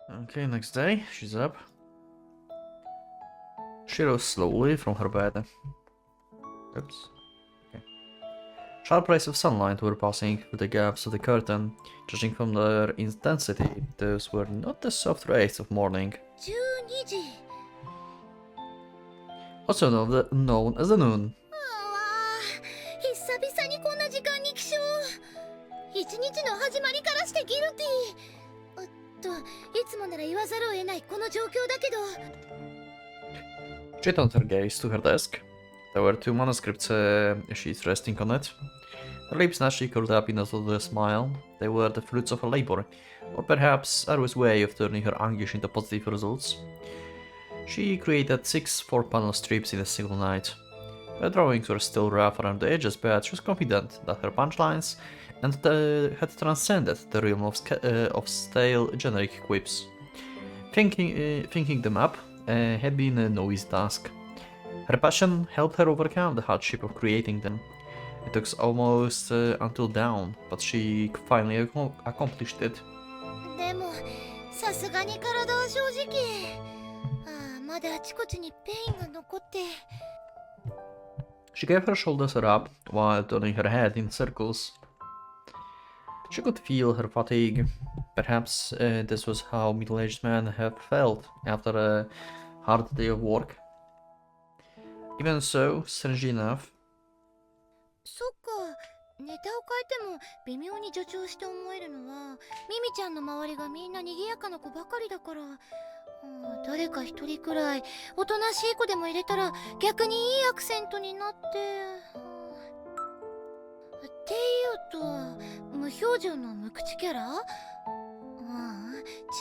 Okay, next day, she's up. She rose slowly from her bed. Oops. Okay. Sharp rays of sunlight were passing through the gaps of the curtain. Judging from their intensity, those were not the soft rays of morning. 12時 Also known as the noon. 久々にこんな時間に起床。一日の始まりからしてギルティいつもなら言わざるを得ないこの状況だけど。 She turned her gaze to her desk. There were two manuscripts sheets resting on it. Her lips naturally curled up in a little smile. They were the fruits of her labor, or perhaps Aru's way of turning her anguish into positive results. She created 6 4-panel strips in a single night. Her drawings were still rough around the edges, but she was confident that her punchlines had transcended the realm of stale, generic quips. Thinking them up had been no easy task. Her passion helped her overcome the hardship of creating them. It took almost until dawn, but she finally accomplished it. でもさすがに体は正直まだあちこちにペインが残って。 She gave her shoulders a rub while turning her head in circles. She could feel her fatigue. Perhaps this was how middle-aged men have felt after a hard day of work. Even so, strangely enough, そっか、ネタを変えても微妙に助長して思えるのはミミちゃんの周りがみんな賑やかな子ばかりだから、誰か一人くらいおとなしい子でも入れたら逆にいいアクセントになって、っていうと無表情の無口キャラ？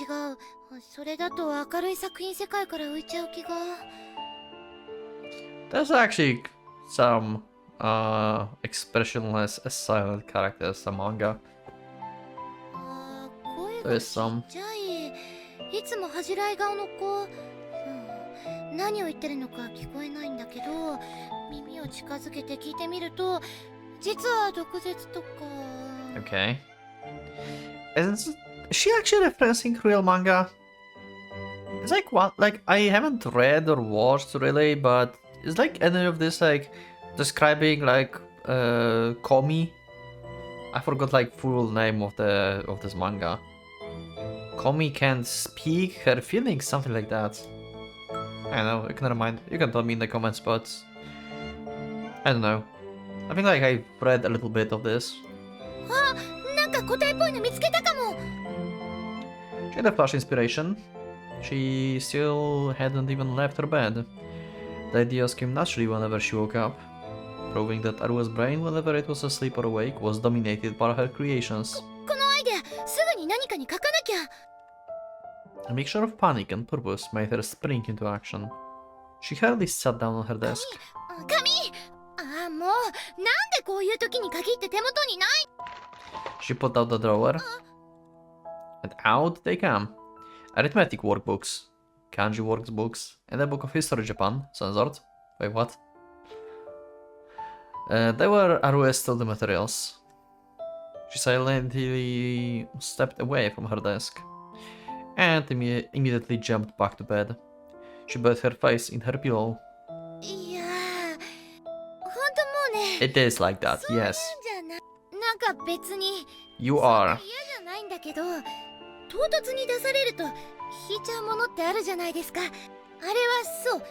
違う、それだと明るい作品世界から浮いちゃう気が。 there's actually some expressionless as silent characters in manga. 声 There が is ち some. っちゃい、いつも恥じらい顔の子、何を言ってるのか聞こえないんだけど、耳を近づけて聞いてみると実は毒舌とか。 Okay. Is she actually referencing real manga? It's like what? Like I haven't read or watched really, but is like any of this like describing like Komi? I forgot like full name of this manga. Komi can't speak her feelings, something like that. I don't know. Never mind. You can tell me in the comments, but I don't know. I think like I read a little bit of this. なんか答えっぽいの見つけたかも。 She had a flash inspiration. She still hadn't even left her bed. The ideas came naturally whenever she woke up, proving that Arua's brain, whenever it was asleep or awake, was dominated by her creations. このアイデアすぐに何かに書かなきゃ。 A mixture of panic and purpose made her spring into action. She hurriedly sat down on her desk. 紙、もうなんでこういう時に限って手元にない。 She pulled out the drawer, and out they came. Arithmetic workbooks, kanji workbooks, and a book of history Japan, censored. Wait, what? They were Arue's study materials. She silently stepped away from her desk, and immediately jumped back to bed. She buried her face in her pillow. いやー、ほんともうね。 It is like that, そうなん yes. じゃな、なんか別に You そんな are. 嫌じゃないんだけど、唐突に出されると引いちゃうものってあるじゃないですか。あれはそう、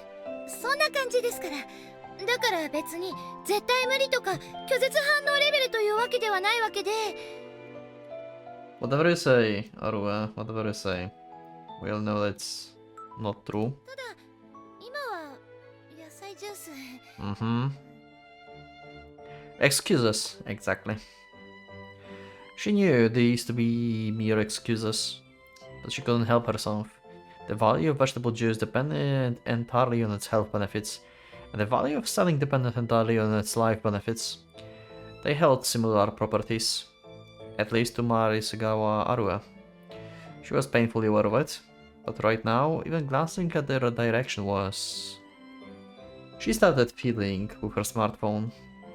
そんな感じですから。だから別に絶対無理とか拒絶反応レベルというわけではないわけで。 Whatever you say, Arue, whatever you say. We all know that's not true. ただ今は野菜ジュース。 Mm-hmm. Excuses, exactly. She knew these to be mere excuses, but she couldn't help herself. The value of vegetable juice depended entirely on its health benefits, and the value of selling depended entirely on its life benefits. They held similar properties, at least to Marisagawa Arue. She was painfully aware of it, but right now, even glancing at their direction was... She started fiddling with her smartphone.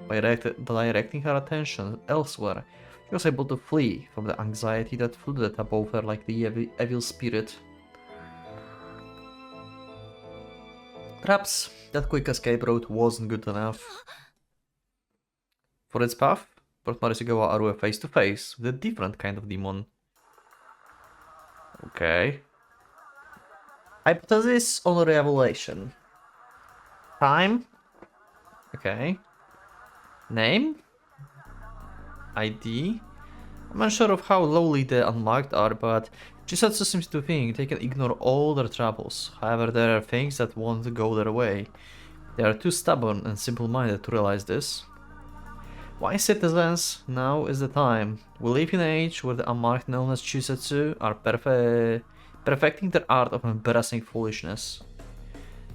By directing her attention elsewhere, she was able to flee from the anxiety that flooded above her like the evil spirit. Perhaps that quick escape route wasn't good enough. For its path, Port Marisugawa are face to face with a different kind of demon. Okay. Hypothesis on revelation. Time. Okay. Name. ID. I'm unsure of how lowly the unmarked are, but Chuusotsu seems to think they can ignore all their troubles. However, there are things that won't go their way. They are too stubborn and simple-minded to realize this. Wise citizens, now is the time. We live in an age where the unmarked known as Chuusotsu are perfecting their art of embarrassing foolishness.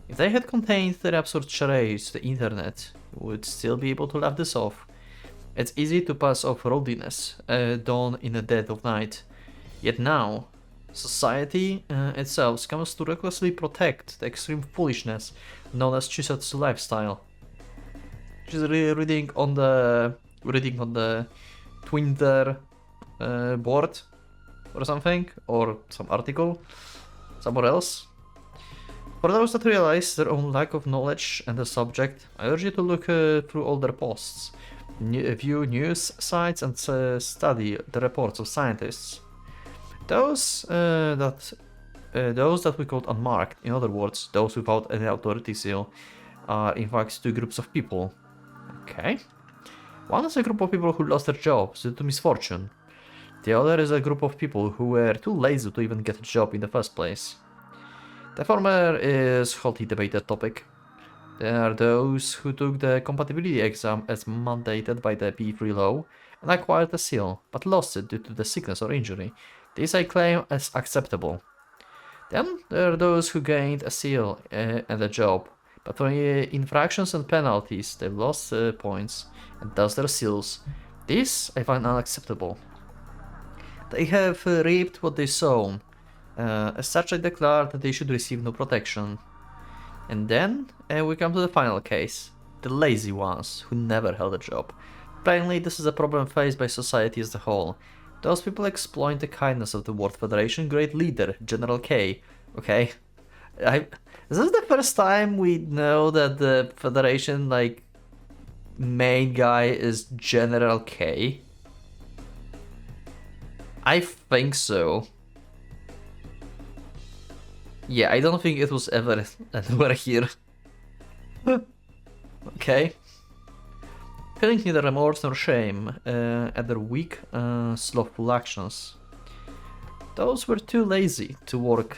If they had contained their absurd charades to the internet, we would still be able to laugh this off. It's easy to pass off roadiness, dawn in the dead of night. Yet now, society itself comes to recklessly protect the extreme foolishness known as Chuusotsu lifestyle. She's reading on the Twitter board or something, or some article somewhere else. For those that realize their own lack of knowledge and the subject, I urge you to look through all their posts. View news sites and study the reports of scientists. Those that we called unmarked, in other words, those without any authority seal, are in fact two groups of people. Okay. One is a group of people who lost their jobs due to misfortune. The other is a group of people who were too lazy to even get a job in the first place. The former is hotly debated topic. There are those who took the compatibility exam as mandated by the P3 law and acquired a seal, but lost it due to the sickness or injury. This I claim as acceptable. Then there are those who gained a seal and a job, but for infractions and penalties they've lost points and thus their seals. This I find unacceptable. They have reaped what they sown. As such, I declare that they should receive no protection. And then we come to the final case, the lazy ones who never held a job. Plainly, this is a problem faced by society as a whole. Those people exploit the kindness of the World Federation great leader, General K. Okay, this is the first time we know that the Federation, like, main guy is General K. I think so. Yeah, I don't think it was ever anywhere here. Okay. Feeling neither remorse nor shame at their weak, slothful actions. Those who are too lazy to work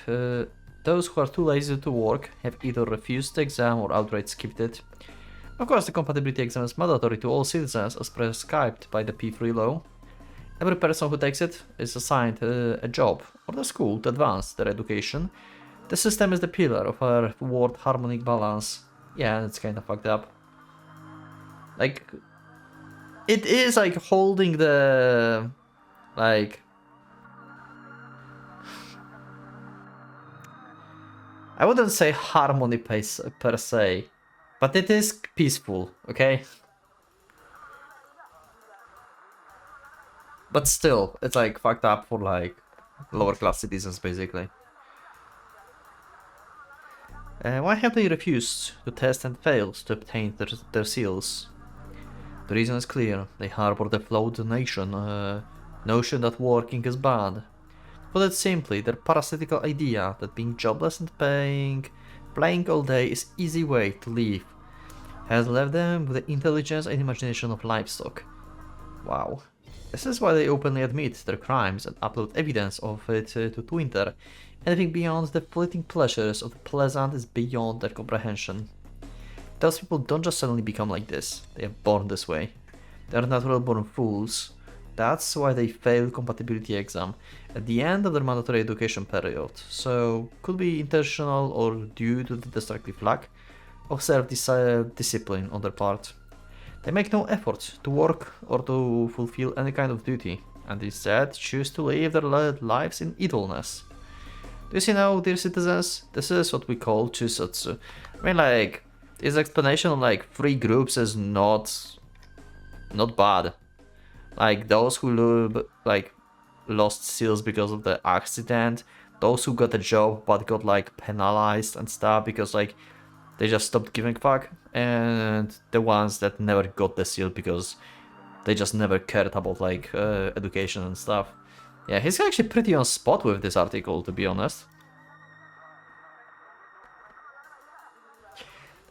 have either refused the exam or outright skipped it. Of course, the compatibility exam is mandatory to all citizens as prescribed by the P3 law. Every person who takes it is assigned a job or the school to advance their education. The system is the pillar of our world harmonic balance. Yeah, it's kind of fucked up. Like, it is like holding the, like, I wouldn't say harmony per se, but it is peaceful, okay? But still, it's like fucked up for like lower class citizens basically. Why have they refused to test and failed to obtain their seals? The reason is clear. They harbor the flawed notion that working is bad. To put it simply, their parasitical idea that being jobless and playing all day is easy way to live has left them with the intelligence and imagination of livestock. Wow. This is why they openly admit their crimes and upload evidence of it to Twitter. Anything beyond the fleeting pleasures of the pleasant is beyond their comprehension. Those people don't just suddenly become like this, they are born this way. They are natural born fools. That's why they fail compatibility exam at the end of their mandatory education period, so could be intentional or due to the destructive lack of self-discipline on their part. They make no effort to work or to fulfill any kind of duty, and instead choose to live their lives in idleness. Do you see now, dear citizens? This is what we call Chuusotsu. I mean, like, this explanation of like 3 groups is not bad. Like those who lost seals because of the accident, those who got a job but got like penalized and stuff because like they just stopped giving a fuck, and the ones that never got the seal because they just never cared about like education and stuff. Yeah, he's actually pretty on spot with this article, to be honest.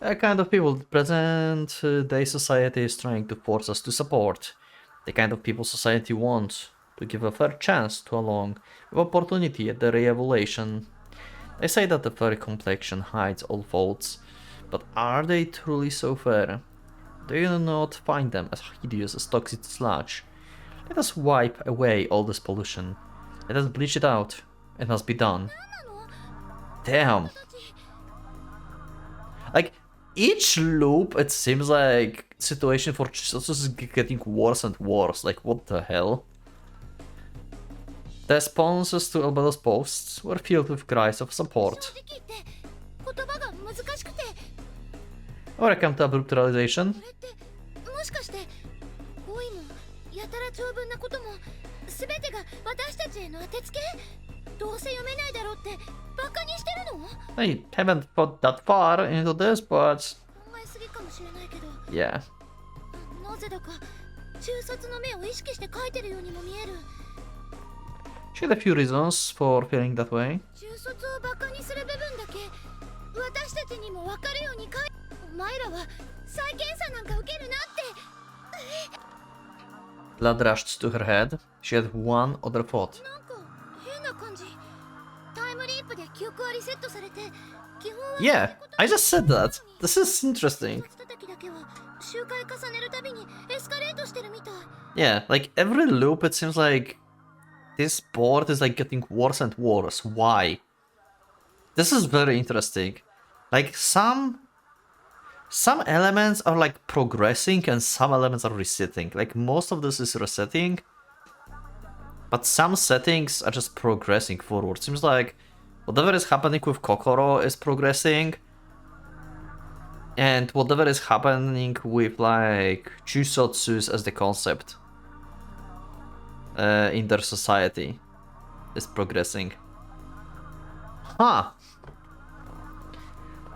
The kind of people present day society is trying to force us to support. The kind of people society wants to give a fair chance to along with opportunity at the re-evaluation. They say that the fair complexion hides all faults, but are they truly so fair? Do you not find them as hideous as toxic sludge? Let us wipe away all this pollution. Let us bleach it out. It must be done. Damn. Like, each loop, it seems like situation for Chuusotsu is getting worse and worse. Like, what the hell? The responses to Albedo's posts were filled with cries of support. Welcome to abrupt realization. I haven't thought that far into this, but yeah. She had a few reasons for feeling that way. Blood rushed to her head. She had one other thought. Yeah, I just said that. This is interesting. Yeah, like every loop it seems like this board is like getting worse and worse. Why? This is very interesting. Like some elements are like progressing and some elements are resetting. Like most of this is resetting, but some settings are just progressing forward. Seems like whatever is happening with Kokoro is progressing, and whatever is happening with like Chuusotsus as the concept in their society is progressing. Huh.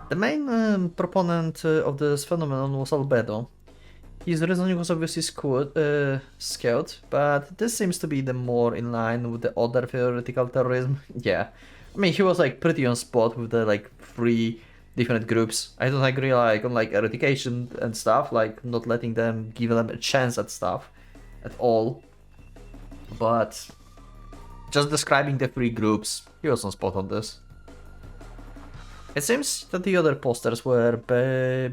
The main proponent of this phenomenon was Albedo. His reasoning was obviously skewed, but this seems to be the more in line with the other theoretical terrorism. Yeah, I mean he was like pretty on spot with the like 3 different groups. I don't agree like on like eradication and stuff, like not letting them, give them a chance at stuff at all. But just describing the 3 groups, he was on spot on this. It seems that the other posters were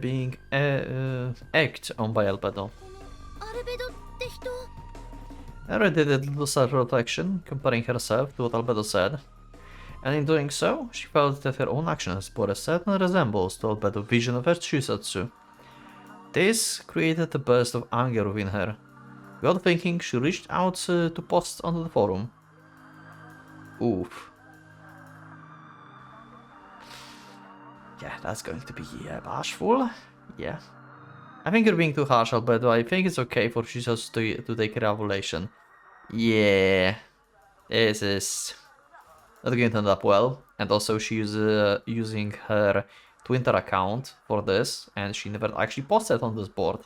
being egged on by Albedo. Eri did a little self-reflection, comparing herself to what Albedo said, and in doing so, she felt that her own actions bore a certain resemblance to Albedo's vision of her Chuusotsu. This created a burst of anger within her. Without thinking, she reached out to post onto the forum. Oof. Yeah, that's going to be bashful. Yeah. I think you're being too harsh, Albedo. I think it's okay for Chuusotsu to take a revelation. Yeah. This is not going to end up well. And also she's using her Twitter account for this, and she never actually posted on this board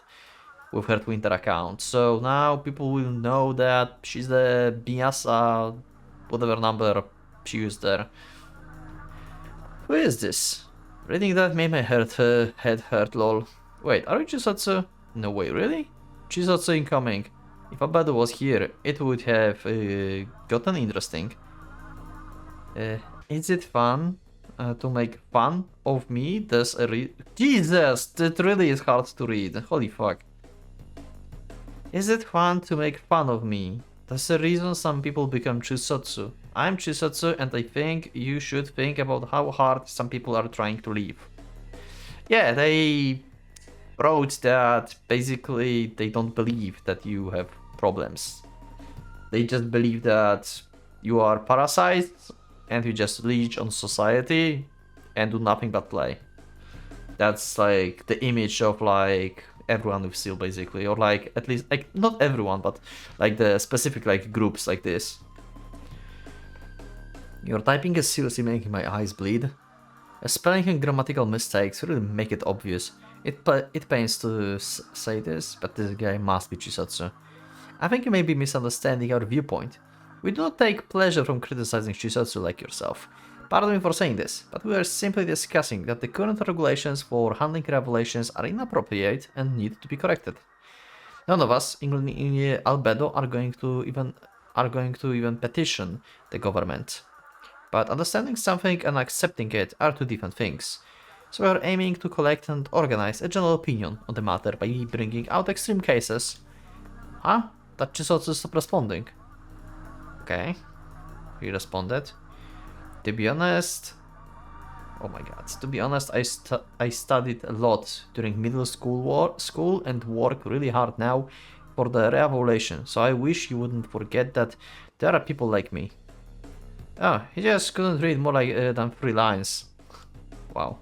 with her Twitter account. So now people will know that she's the Biasa, whatever number she used there. Who is this? Reading that made my head hurt, lol. Wait, are you Chuusotsu? No way, really? Chuusotsu incoming. If Albedo was here, it would have gotten interesting. Is it fun to make fun of me? There's a Jesus, that really is hard to read. Holy fuck. Is it fun to make fun of me? That's the reason some people become Chuusotsu. I'm Chuusotsu and I think you should think about how hard some people are trying to live. Yeah, they wrote that basically they don't believe that you have problems. They just believe that you are parasites and you just leech on society and do nothing but play. That's like the image of like everyone with seal basically, or like at least like not everyone, but like the specific like groups like this. Your typing is seriously making my eyes bleed. Spelling and grammatical mistakes really make it obvious. It pains to say this, but this guy must be Chuusotsu. I think you may be misunderstanding our viewpoint. We do not take pleasure from criticizing Chuusotsu like yourself. Pardon me for saying this, but we are simply discussing that the current regulations for handling revelations are inappropriate and need to be corrected. None of us, including Albedo, are going to even petition the government. But understanding something and accepting it are two different things. So we are aiming to collect and organize a general opinion on the matter by bringing out extreme cases. Huh? That Chuusotsu stopped responding. Okay. He responded. To be honest... Oh my god. To be honest, I studied a lot during middle school and work really hard now for the revelation. So I wish you wouldn't forget that there are people like me. Oh, he just couldn't read more than 3 lines. Wow.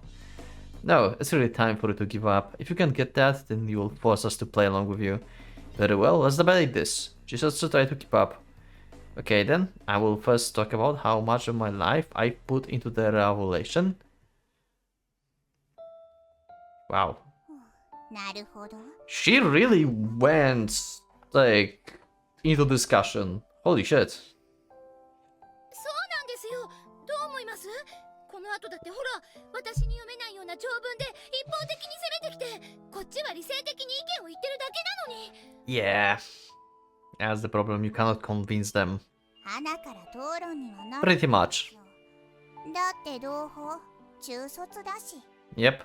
No, it's really time for you to give up. If you can't get that, then you will force us to play along with you. Very well, let's debate this. Just try to keep up. Okay then, I will first talk about how much of my life I put into the revelation. Wow. She really went, like, into discussion. Holy shit. そうなんですよ。どう思います？この後だってほら、私に読めないような長文で一方的に攻めてきて、こっちは理性的に意見を言ってるだけなのに。Yeah. That's the problem, you cannot convince them. 花から討論にはな。Pretty much. だって同胞、中卒だし。Yep.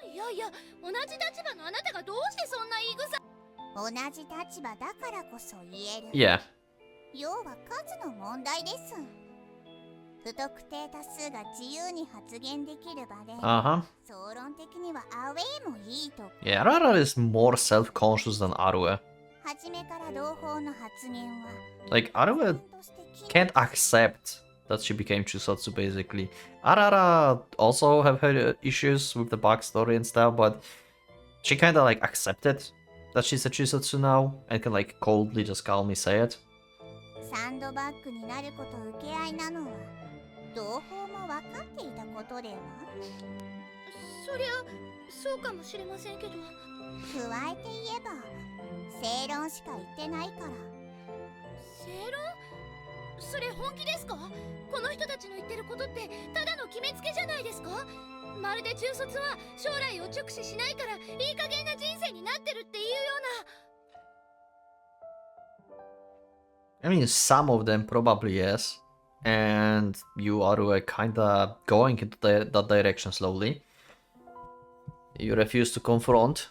いやいや、同じ立場のあなたがどうしてそんな言い草。同じ立場だからこそ言える。Yeah. 要は数の問題です。不特定多数が自由に発言できる場で、総論的にはアウェイもいいと。Yeah, Rara is more self-conscious than Arue. 初めから同胞の発言は。Like, Arue can't accept that she became Chuusotsu, basically. Arara also have her issues with the backstory and stuff, but she kinda like accepted that she's a Chuusotsu now and can like coldly just calmly say it. サンドバッグになること受け合いなのは同胞も分かっていたことでは。そりゃそうかもしれませんけど。加えて言えば正論しか言ってないから。正論？それ本気ですか？この人たちの言ってることってただの決めつけじゃないですか？まるで中卒は将来を直視しないからいい加減な人生になってるっていうような。I mean, some of them probably yes, and you are kinda going into that direction slowly. You refuse to confront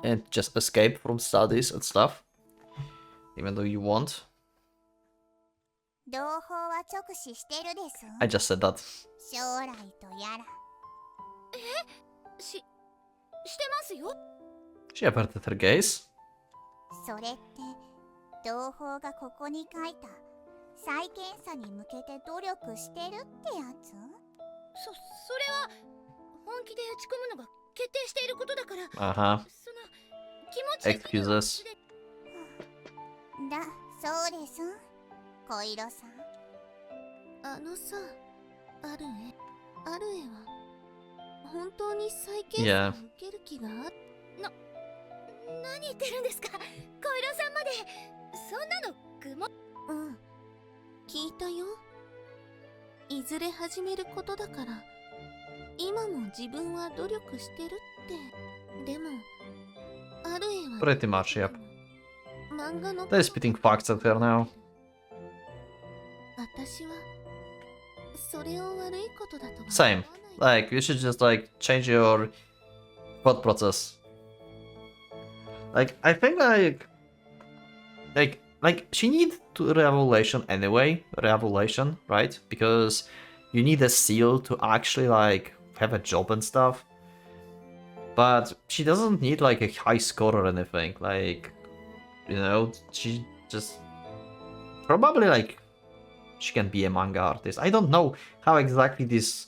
and just escape from studies and stuff, even though you want. 同胞は直視してるです。I just said that. 将来とやら。してますよ。She averted her gaze. それって同胞がここに書いた再検査に向けて努力してるってやつ？それは本気で打ち込むのが決定していることだから。その気持ち的には。Excuses. そうです。小色さん。さ、アルエは本当に再検査を受ける気が何言ってるんですか？小色さんまでそんなの愚問。聞いたよ。いずれ始めることだから今も自分は努力してるって。でもアルエは Pretty much, yep. 漫画の They're spitting facts at her now. 私はそれを悪いことだと。 Same. Like, you should just like change your thought process. Like, I think like she needs to revelation anyway, revelation, right? Because you need a seal to actually like have a job and stuff. But she doesn't need like a high score or anything. Like, you know, she just probably like she can be a manga artist. I don't know how exactly this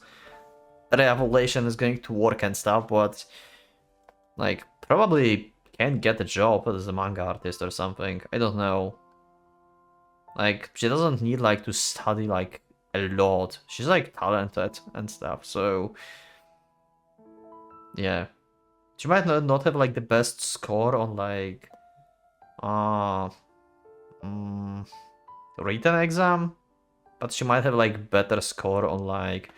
revelation is going to work and stuff, but like probably can get a job as a manga artist or something. I don't know. Like, she doesn't need like to study like a lot. She's like talented and stuff, so yeah. She might not have like the best score on like written exam, but she might have like better score on like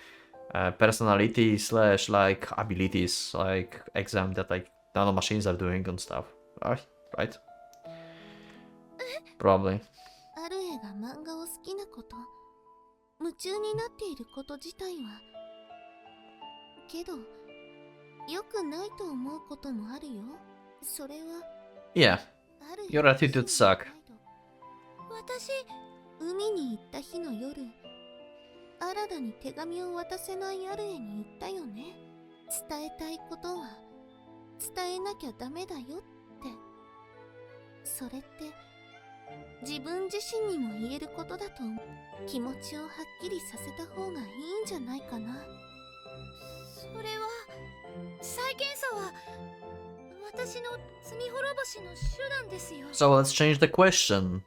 personality slash like abilities like exam that like nano machines are doing and stuff. Right? Probably. アルエが漫画を好きなこと、夢中になっていること自体は。けど、良くないと思うこともあるよ。それは。Yeah, your attitude suck. 私、海に行った日の夜、アララに手紙を渡せないアルエに言ったよね。伝えたいことは伝えなきゃダメだよって。それって自分自身にも言えることだと思う。気持ちをはっきりさせた方がいいんじゃないかな。それは再検査は私の罪滅ぼしの手段ですよ。 So let's change the question.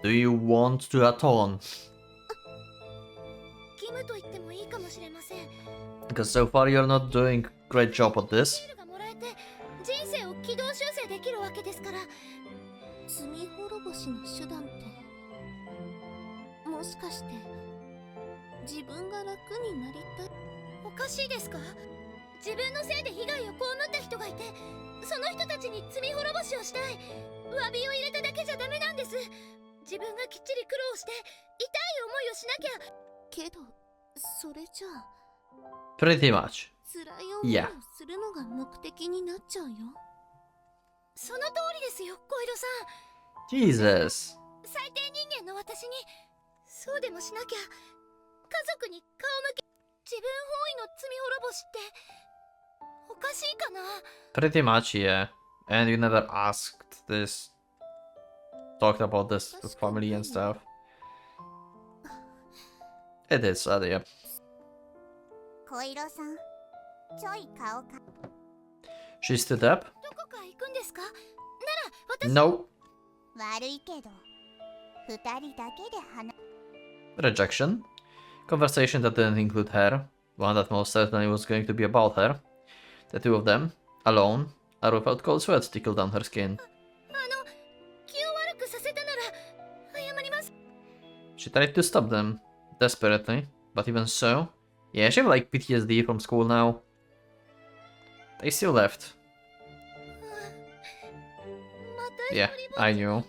Do you want to atone? 義務と言ってもいいかもしれません。 Because so far you're not doing great job at this. シールがもらえて人生を軌道修正できるわけですから。罪滅ぼしの手段って、もしかして自分が楽になりたい。おかしいですか？自分のせいで被害を被った人がいて、その人たちに罪滅ぼしをしたい。詫びを入れただけじゃダメなんです。自分がきっちり苦労して痛い思いをしなきゃ。けどそれじゃあ Pretty much. 辛い思いをするのが目的になっちゃうよ。その通りですよ、小井戸さん。 Jesus. 最低人間の私にそうでもしなきゃ。家族に顔向け、自分本位の罪滅ぼしっておかしいかな。 Pretty much, yeah. And you never asked this. Talked about this with family and stuff. It is sad, yeah. 小井戸さん、ちょい顔か。 She stood up? どこか行くんですか？なら私。 No. 悪いけど二人だけで話。 Rejection. Conversation that didn't include her. One that most certainly was going to be about her. The two of them, alone, are without cold sweat tickle down her skin. 気を悪くさせたなら謝ります。 She tried to stop them, desperately, but even so, yeah, she have like PTSD from school now. They still left. また Yeah, I knew.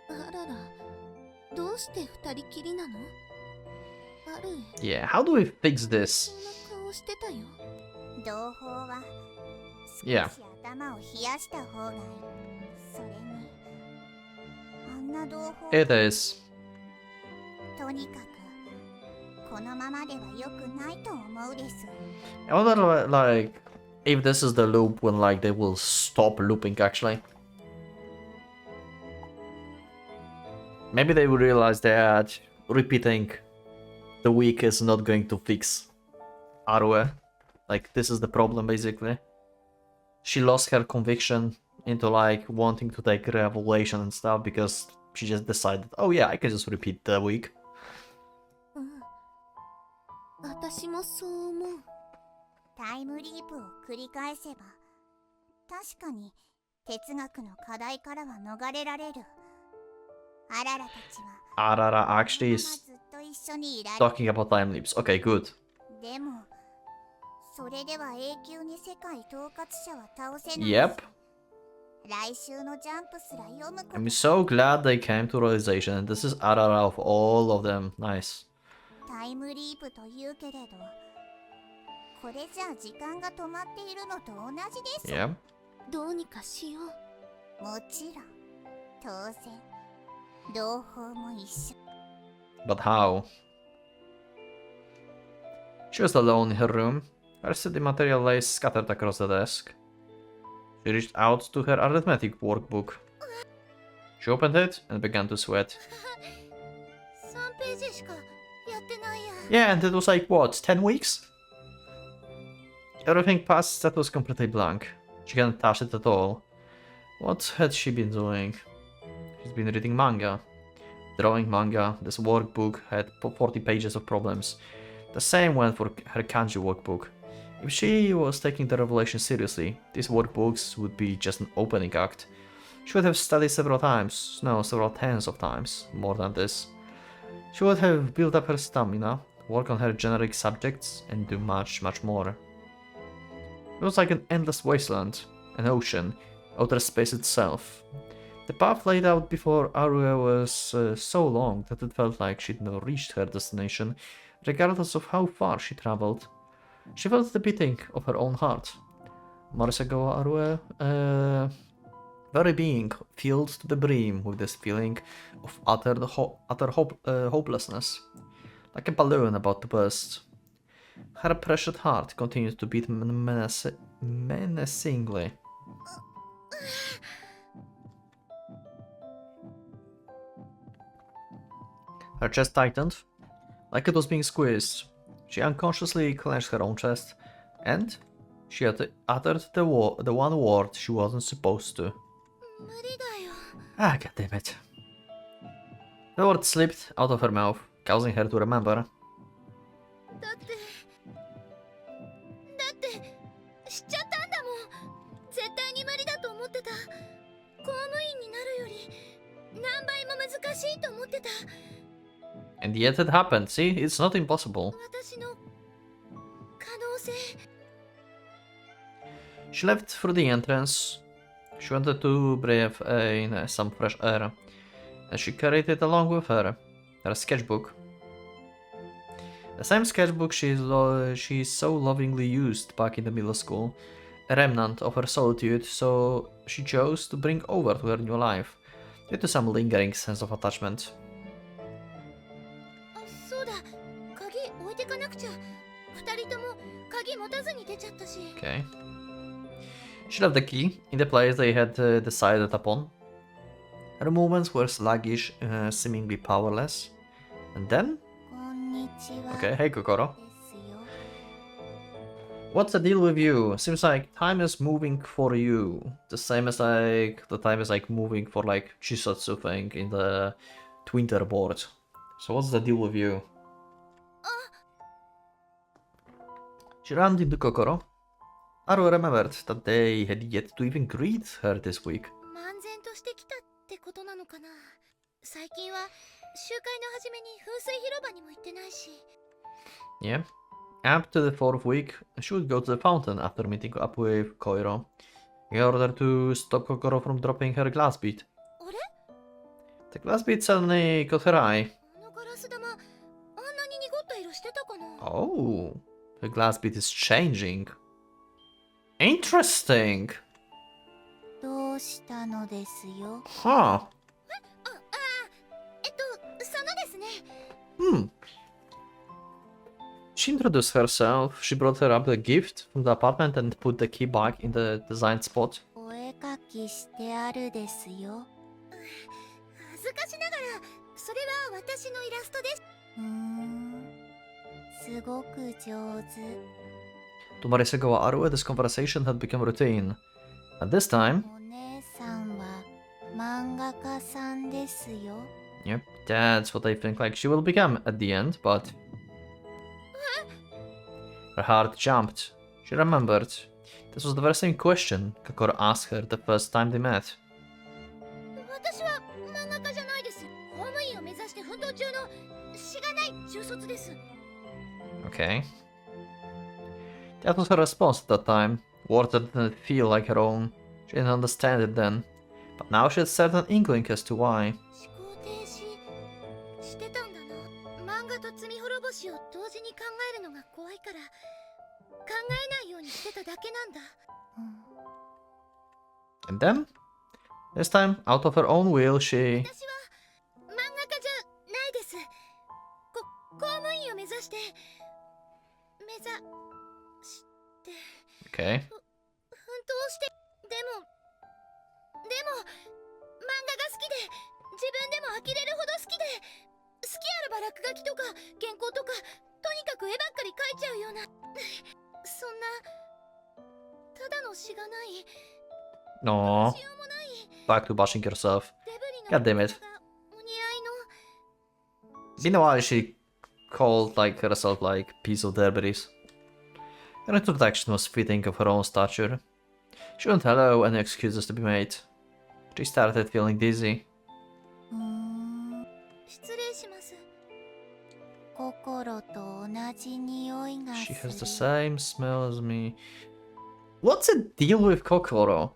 あらら、どうして二人きりなの？ある。 Yeah, how do we fix this? そんな顔してたよ。同胞は Yeah. 少し頭を冷やした方がいい。それにあんな同胞 It is. とにかくこのままでは良くないと思うです。 I wonder, like, if this is the loop when, like, they will stop looping, actually. Maybe they will realize that repeating the week is not going to fix Arue. Like, this is the problem, basically. She lost her conviction into, like, wanting to take revelation and stuff because she just decided, oh yeah, I can just repeat the week. 私もそう思う。タイムリープを繰り返せば確かに哲学の課題からは逃れられる。アララたちは Arara actually is ずっと一緒にいられる。 talking about time leaps. Okay, good. でもそれでは永久に世界統括者は倒せない。 Yep. 来週のジャンプすら読むこと。 I'm so glad they came to realization, and this is Arara of all of them. Nice. タイムリープというけれど、これじゃあ時間が止まっているのと同じです。 Yeah. どうにかしよう。もちろん、当然、同胞も一緒。 But how? She was alone in her room. Her study material lay scattered across the desk. She reached out to her arithmetic workbook. She opened it and began to sweat. 3ページしかやってないや。 Yeah, and it was like, what, 10 weeks? Everything past that was completely blank. She hadn't touched it at all. What had she been doing? She's been reading manga. Drawing manga. This workbook had 40 pages of problems. The same went for her kanji workbook. If she was taking the revelation seriously, these workbooks would be just an opening act. She would have studied several times, no, several tens of times, more than this. She would have built up her stamina, work on her generic subjects, and do much, much more. It was like an endless wasteland, an ocean, outer space itself. The path laid out before Arue was so long that it felt like she'd never reached her destination, regardless of how far she traveled. She felt the beating of her own heart. Marisegawa Arue, very being filled to the brim with this feeling of utter hopelessness, like a balloon about to burst. Her precious heart continued to beat menacingly. Her chest tightened, like it was being squeezed. She unconsciously clenched her own chest, and she uttered the one word she wasn't supposed to. Ah, goddammit. The word slipped out of her mouth, causing her to remember. And yet it happened, see? It's not impossible. She left through the entrance. She wanted to breathe in some fresh air, and she carried it along with her sketchbook. The same sketchbook she so lovingly used back in the middle school, a remnant of her solitude, so she chose to bring over to her new life, due to some lingering sense of attachment. Okay. She left the key in the place they had decided upon. Her movements were sluggish, seemingly powerless. And then? Okay, hey Kokoro. What's the deal with you? Seems like time is moving for you. The same as like the time is like moving for like Chuusotsu thing in the Twitter board. So what's the deal with you? She ran into Kokoro. Aru remembered that they had yet to even greet her this week. Yeah. Up to the 4th week, she would go to the fountain after meeting up with Koiro, in order to stop Kokoro from dropping her glass bead. The glass bead suddenly caught her eye. Oh, the glass bead is changing. Interesting. Huh. She introduced herself, she brought her up the gift from the apartment and put the key back in the designed spot. To Marisegawa Arue, this conversation had become routine. At this time... Yep, that's what I think like she will become at the end, but... Her heart jumped. She remembered. This was the very same question Kokoro asked her the first time they met. Okay. That was her response at that time. Words that didn't feel like her own. She didn't understand it then. But now she had certain inkling as to why. And then, this time, out of her own will, she... Okay. No. Back to bashing yourself. God damn it. お似合いの Meanwhile, she called like herself like piece of derbies. Her introduction was fitting of her own stature. She wouldn't allow any excuses to be made. She started feeling dizzy. 失礼します。心と同じ匂いが She す has the る。 same smell as me. What's the deal with Kokoro?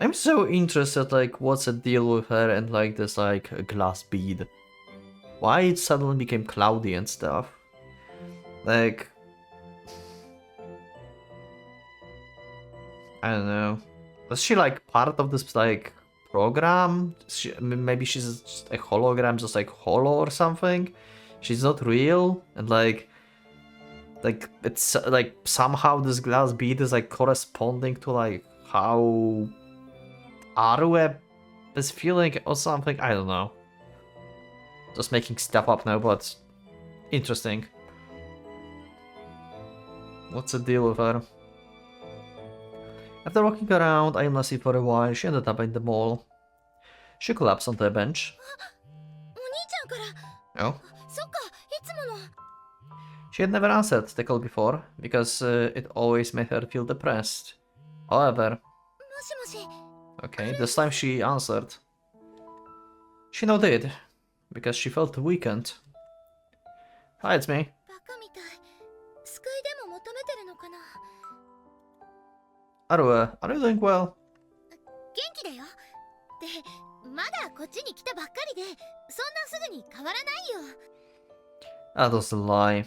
I'm so interested, like, what's the deal with her and like this like glass bead? Why it suddenly became cloudy and stuff? Like, I don't know. Was she like part of this like program? Maybe she's just a hologram, just like holo or something. She's not real, and like it's like somehow this glass bead is like corresponding to like how Arue is feeling or something. I don't know. Just making stuff up now, but interesting. What's the deal with her? After walking around aimlessly for a while, she ended up in the mall. She collapsed onto a bench. お兄ちゃんから Oh. そっかいつもの She had never answered the call before, because it always made her feel depressed. However, もしもし okay, this time she answered. She nodded, because she felt weakened. Hi, it's me. バカみたい救いでも求めてるのかな Arue, are you doing well? 元気だよでまだこっちに来たばっかりでそんなすぐに変わらないよ That was a lie.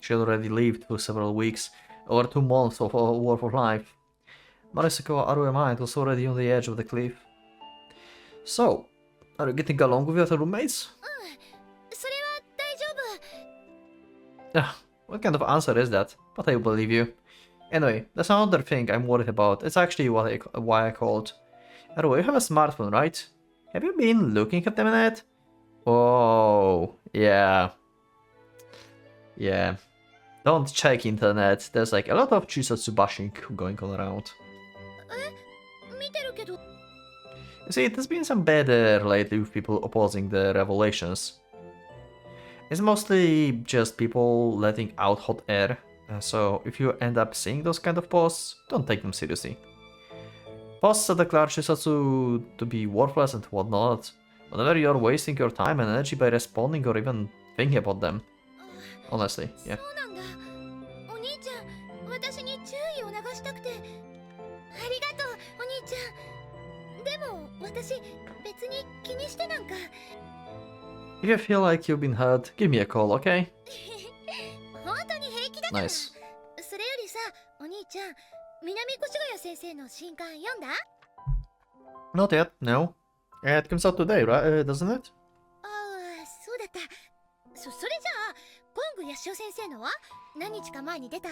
She had already lived for several weeks, over 2 months of worth of life. Marisako Arue mind was already on the edge of the cliff. So, are you getting along with your roommates? それは大丈夫 What kind of answer is that? But I believe you. Anyway, there's another thing I'm worried about. It's actually why I called. Arue, you have a smartphone, right? Have you been looking at them in it? Oh, yeah. Yeah. Don't check internet. There's like a lot of Chuusotsu bashing going on around. 見てるけど You see, there's been some bad air lately with people opposing the revelations. It's mostly just people letting out hot air, so if you end up seeing those kind of posts, don't take them seriously. Posts that declare Chuusotsu to be worthless and whatnot, whenever you're wasting your time and energy by responding or even thinking about them. Honestly, yeah. そうなんだお兄ちゃん私に注意を促したくてありがとうお兄ちゃんでも私別に気にしてなんか If you feel like you've been hurt, give me a call, okay? 本当に平気だから Nice. それよりさお兄ちゃん南越谷先生の新刊読んだ Not yet, no. It comes out today, right? Doesn't it? ああそうだったそれじゃあポングヤシオ先生のは何日か前に出た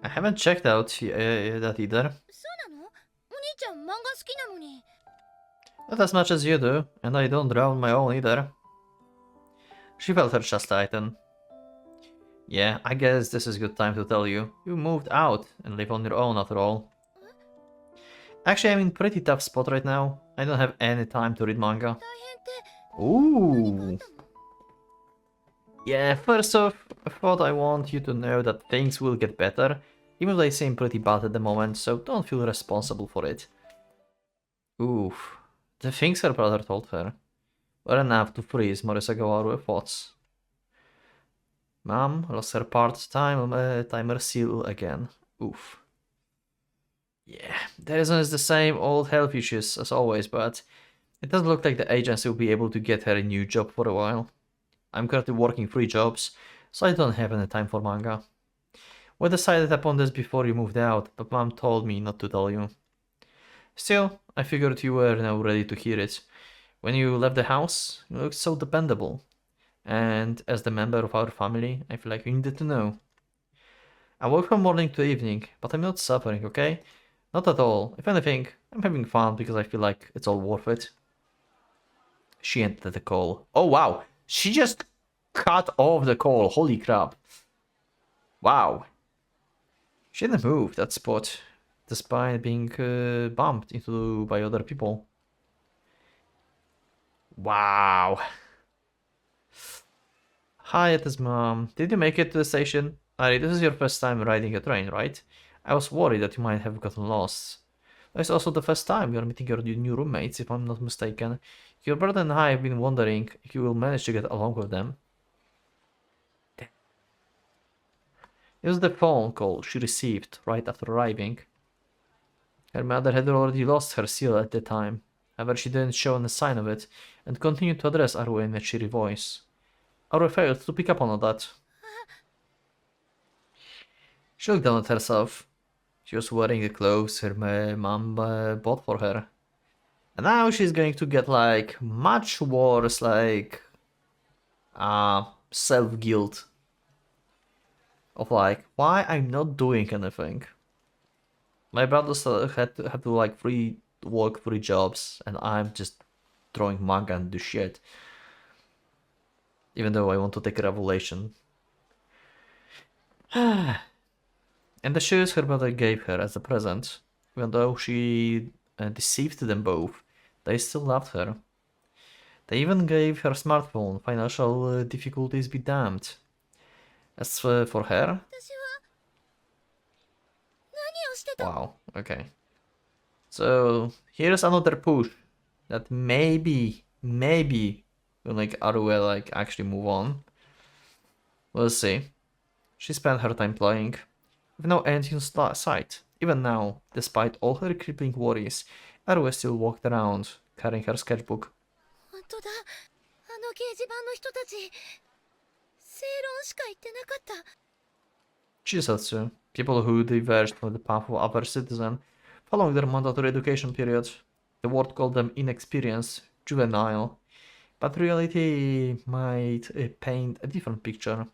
I haven't checked out that either. そうなのお兄ちゃん漫画好きなのに Not as much as you do, and I don't draw on my own either. She felt her chest tighten. Yeah, I guess this is a good time to tell you. You moved out and live on your own after all. Actually, I'm in a pretty tough spot right now. I don't have any time to read manga. 大変って Ooh. Yeah, first off, I thought I want you to know that things will get better, even though they seem pretty bad at the moment, so don't feel responsible for it. Oof. The things her brother told her were enough to freeze Morisagawaru's thoughts. Mom lost her part-time timer seal again. Oof. Yeah, the reason is the same old health issues as always, but it doesn't look like the agency will be able to get her a new job for a while. I'm currently working 3 jobs, so I don't have any time for manga. We decided upon this before you moved out, but Mom told me not to tell you. Still, I figured you were now ready to hear it. When you left the house, you looked so dependable. And as the member of our family, I feel like you needed to know. I work from morning to evening, but I'm not suffering, okay? Not at all. If anything, I'm having fun because I feel like it's all worth it. She ended the call. Oh wow! She just cut off the call. Holy crap. Wow. She didn't move that spot. despite being bumped into by other people. Wow. Hi, it is Mom. Did you make it to the station? Ari, this is your first time riding a train, right? I was worried that you might have gotten lost. It's also the first time you're meeting your new roommates, if I'm not mistaken. Your brother and I have been wondering if you will manage to get along with them. It was the phone call she received right after arriving. Her mother had already lost her seal at the time. However, she didn't show any sign of it, and continued to address Aru in a cheery voice. Aru failed to pick up on that. She looked down at herself. She was wearing the clothes her mom bought for her. And now she's going to get like much worse like self-guilt. Of like, why I'm not doing anything. My brothers had to like work 3 jobs and I'm just throwing manga and do shit. Even though I want to take a revelation. And the shoes her mother gave her as a present, even though she deceived them both, they still loved her. They even gave her smartphone, financial difficulties be damned. As for her... Wow, okay. So, here's another push that maybe will make Arue like actually move on. We'll see. She spent her time playing, with no end in sight. Even now, despite all her crippling worries, Arue still walked around, carrying her sketchbook. Chuusotsu, people who diverged from the path of other citizens following their mandatory education period. The world called them inexperienced, juvenile, but reality might paint a different picture.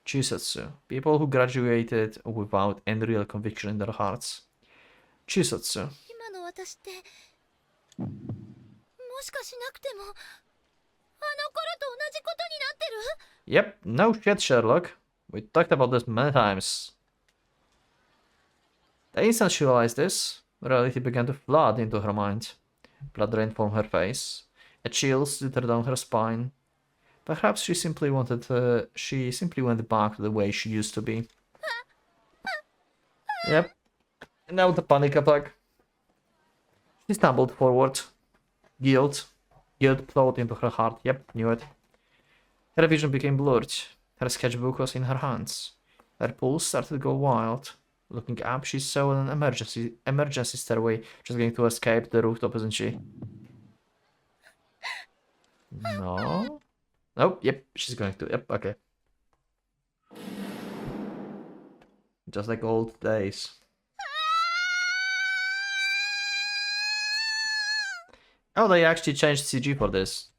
Chuusotsu, people who graduated without any real conviction in their hearts. Chuusotsu. Yep, no shit, Sherlock. We talked about this many times. The instant she realized this, reality began to flood into her mind. Blood drained from her face. A chill slittered down her spine. Perhaps she simply went back to the way she used to be. Yep. And now the panic attack. She stumbled forward. Guilt plowed into her heart. Yep, knew it. Her vision became blurred. Her sketchbook was in her hands. Her pulse started to go wild. Looking up, she saw an emergency stairway. She's going to escape the rooftop, isn't she? No. Nope, yep, she's going to. Yep, okay. Just like old days. Oh, they actually changed CG for this.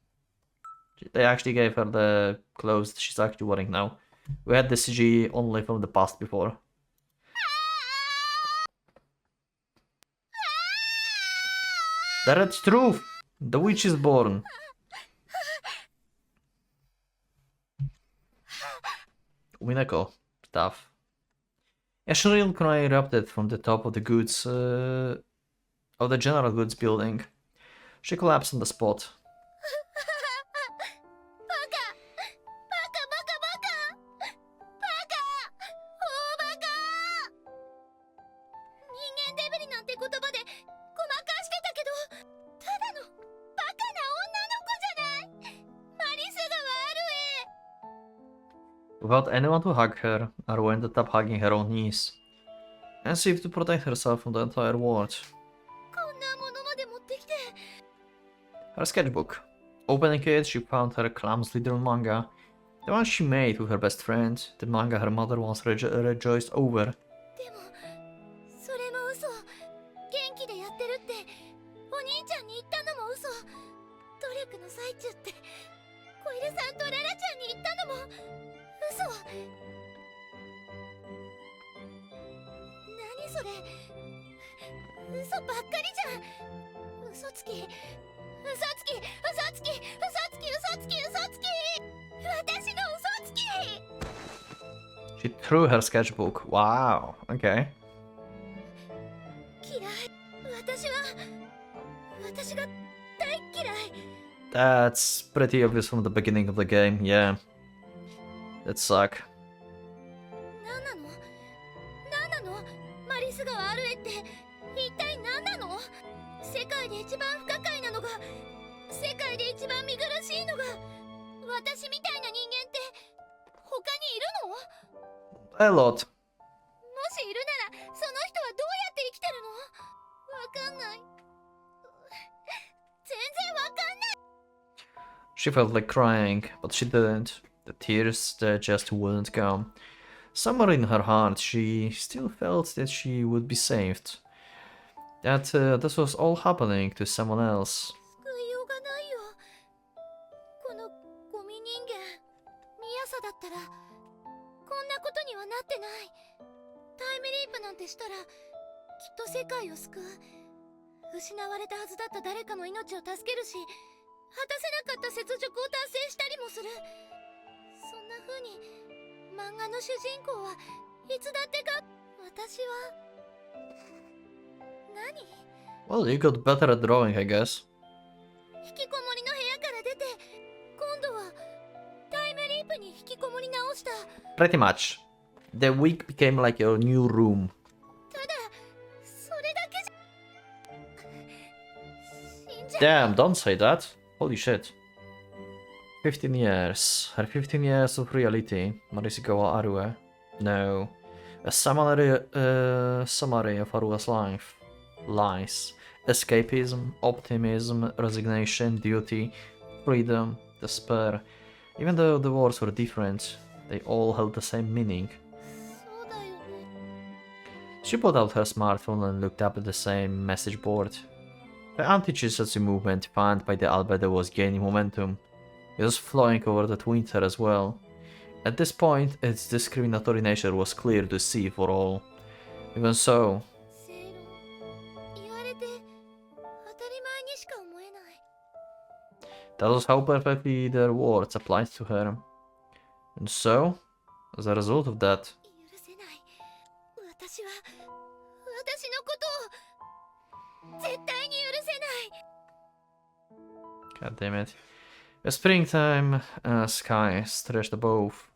They actually gave her the clothes she's actually wearing now. We had the CG only from the past before. The red truth! The witch is born! Wineko stuff. A shrill cry erupted from the top of the general goods building. She collapsed on the spot. Without anyone to hug her, Aru ended up hugging her own knees, as if to protect herself from the entire world. Her sketchbook. Opening it, she found her clumsily drawn manga, the one she made with her best friend, the manga her mother once rejoiced over. She threw her sketchbook. Wow, okay. That's pretty obvious from the beginning of the game, yeah. That suck. 何なの？何なの？マリス川アルエって一体何なの？世界で一番不可解なのが、世界で一番見苦しいのが、私みたいな人間って他にいるの？ A lot. もしいるなら、その人はどうやって生きてるの？わかんない。全然わかんない。 She felt like crying, but she didn't. The tears just wouldn't come. Somewhere in her heart, she still felt that she would be saved. That this was all happening to someone else. 救いようがないよ。このゴミ人間、ミヤサだったらこんなことにはなってない。タイムリープなんてしたらきっと世界を救う。失われたはずだった誰かの命を助けるし、果たせなかった雪辱を達成したりもする。そんな風に漫画の主人公はいつだってか。私は何？ Well, you got better at drawing, I guess. 引きこもりの部屋から出て、今度はタイムリープに引きこもり直した。 Pretty much. The week became like your new room. ただそれだけじゃ。死んじゃう。 Damn, don't say that. Holy shit. 15 years. Her 15 years of reality. Marisugawa Arue. No. A summary of Arue's life. Lies. Escapism, optimism, resignation, duty, freedom, despair. Even though the words were different, they all held the same meaning. そうだよね。 She pulled out her smartphone and looked up at the same message board. The anti-Chuusotsu movement fanned by the albedo was gaining momentum. It was flowing over the winter as well. At this point, its discriminatory nature was clear to see for all. Even so, 正論言われて当たり前にしか思えない。 that was how perfectly their words applied to her. And so, as a result of that, 許せない。私は私のことを絶対に許せない。 god damn it, a springtime sky stretched above.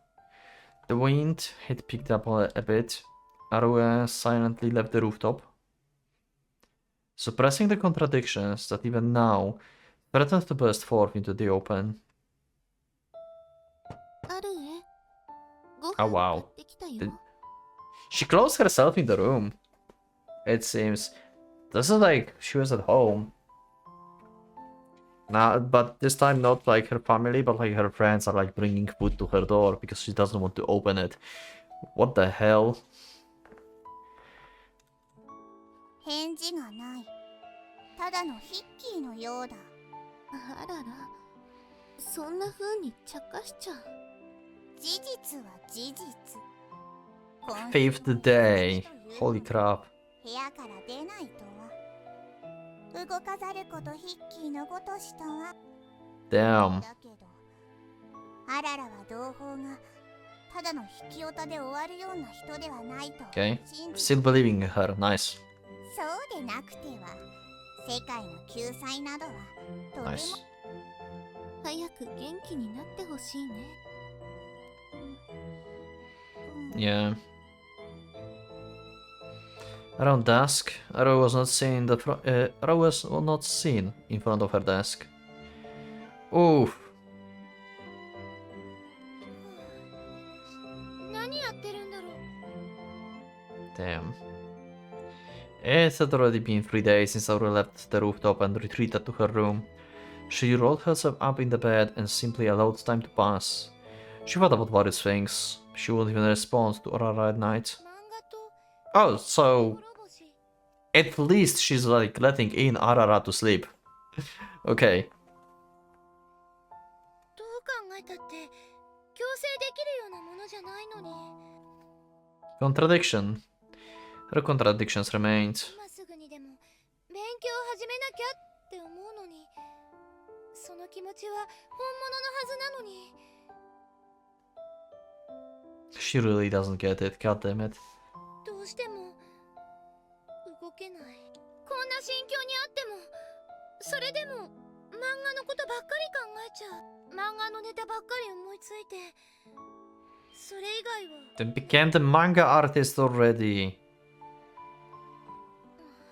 The wind had picked up a bit. Arue silently left the rooftop, suppressing the contradictions that even now threatened to burst forth into the open. アルエ、ご Oh 飯 wow. 買ってきたよ。 Did- She closed herself in the room. It seems. Doesn't like she was at home. Nah, but this time not like her family, but like her friends are like bringing food to her door because she doesn't want to open it. What the hell? 返事がない。ただのヒッキーのようだ。あらら、そんな風に茶化しちゃう。事実は事実。 Fifth day. Holy crap. 部屋から出ないとは。動かざることヒッキーのごとしとは。 Damn. だけど、あららは同胞がただの引きオタで終わるような人ではないと Okay. 信じ Still believing in her. Nice. そうでなくては世界の救済などはとても Nice. 早く元気になってほしいね。 Yeah. Around dusk, Arrow was not seen. Arrow was not seen in front of her desk. Oof. 何やってるんだろう。 Damn. It had already been 3 days since Aurora left the rooftop and retreated to her room. She rolled herself up in the bed and simply allowed time to pass. She thought about various things. She wouldn't even respond to Aurora at night. 漫画と Oh, so 諸星。 at least she's like letting in Arara to sleep. Okay. どう考えたって強制できるようなものじゃないのに。 Contradiction. Her contradictions remained. 今すぐにでも勉強を始めなきゃって思うのに、その気持ちは本物のはずなのに。 She really doesn't get it. God damn it. どうしても動けない。こんな心境にあっても、それでも漫画の言ことばっかり考えちゃう。漫画のネタばっかり思いついて。それ以外は。Then became the manga artist already.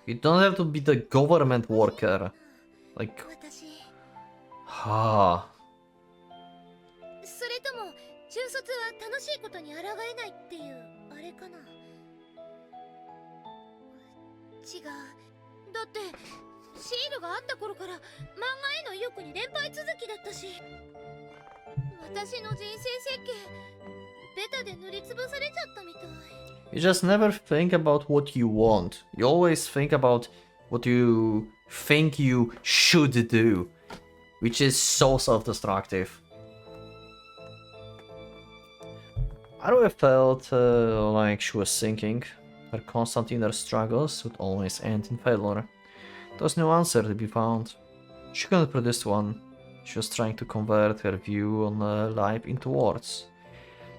You don't have to be the government worker. Like, 私。はあ。それとも中卒は楽しいことに抗えないっていうあれかな。違う。だってシールがあった頃から漫画への意欲に連敗続きだったし、私の人生設計ベタで塗りつぶされちゃったみたい。You just never think about what you want. You always think about what you think you should do, which is so self-destructive. I always felt like she was thinking her constant inner struggles would always end in failure. There was no answer to be found. She couldn't produce one. She was trying to convert her view on life into words.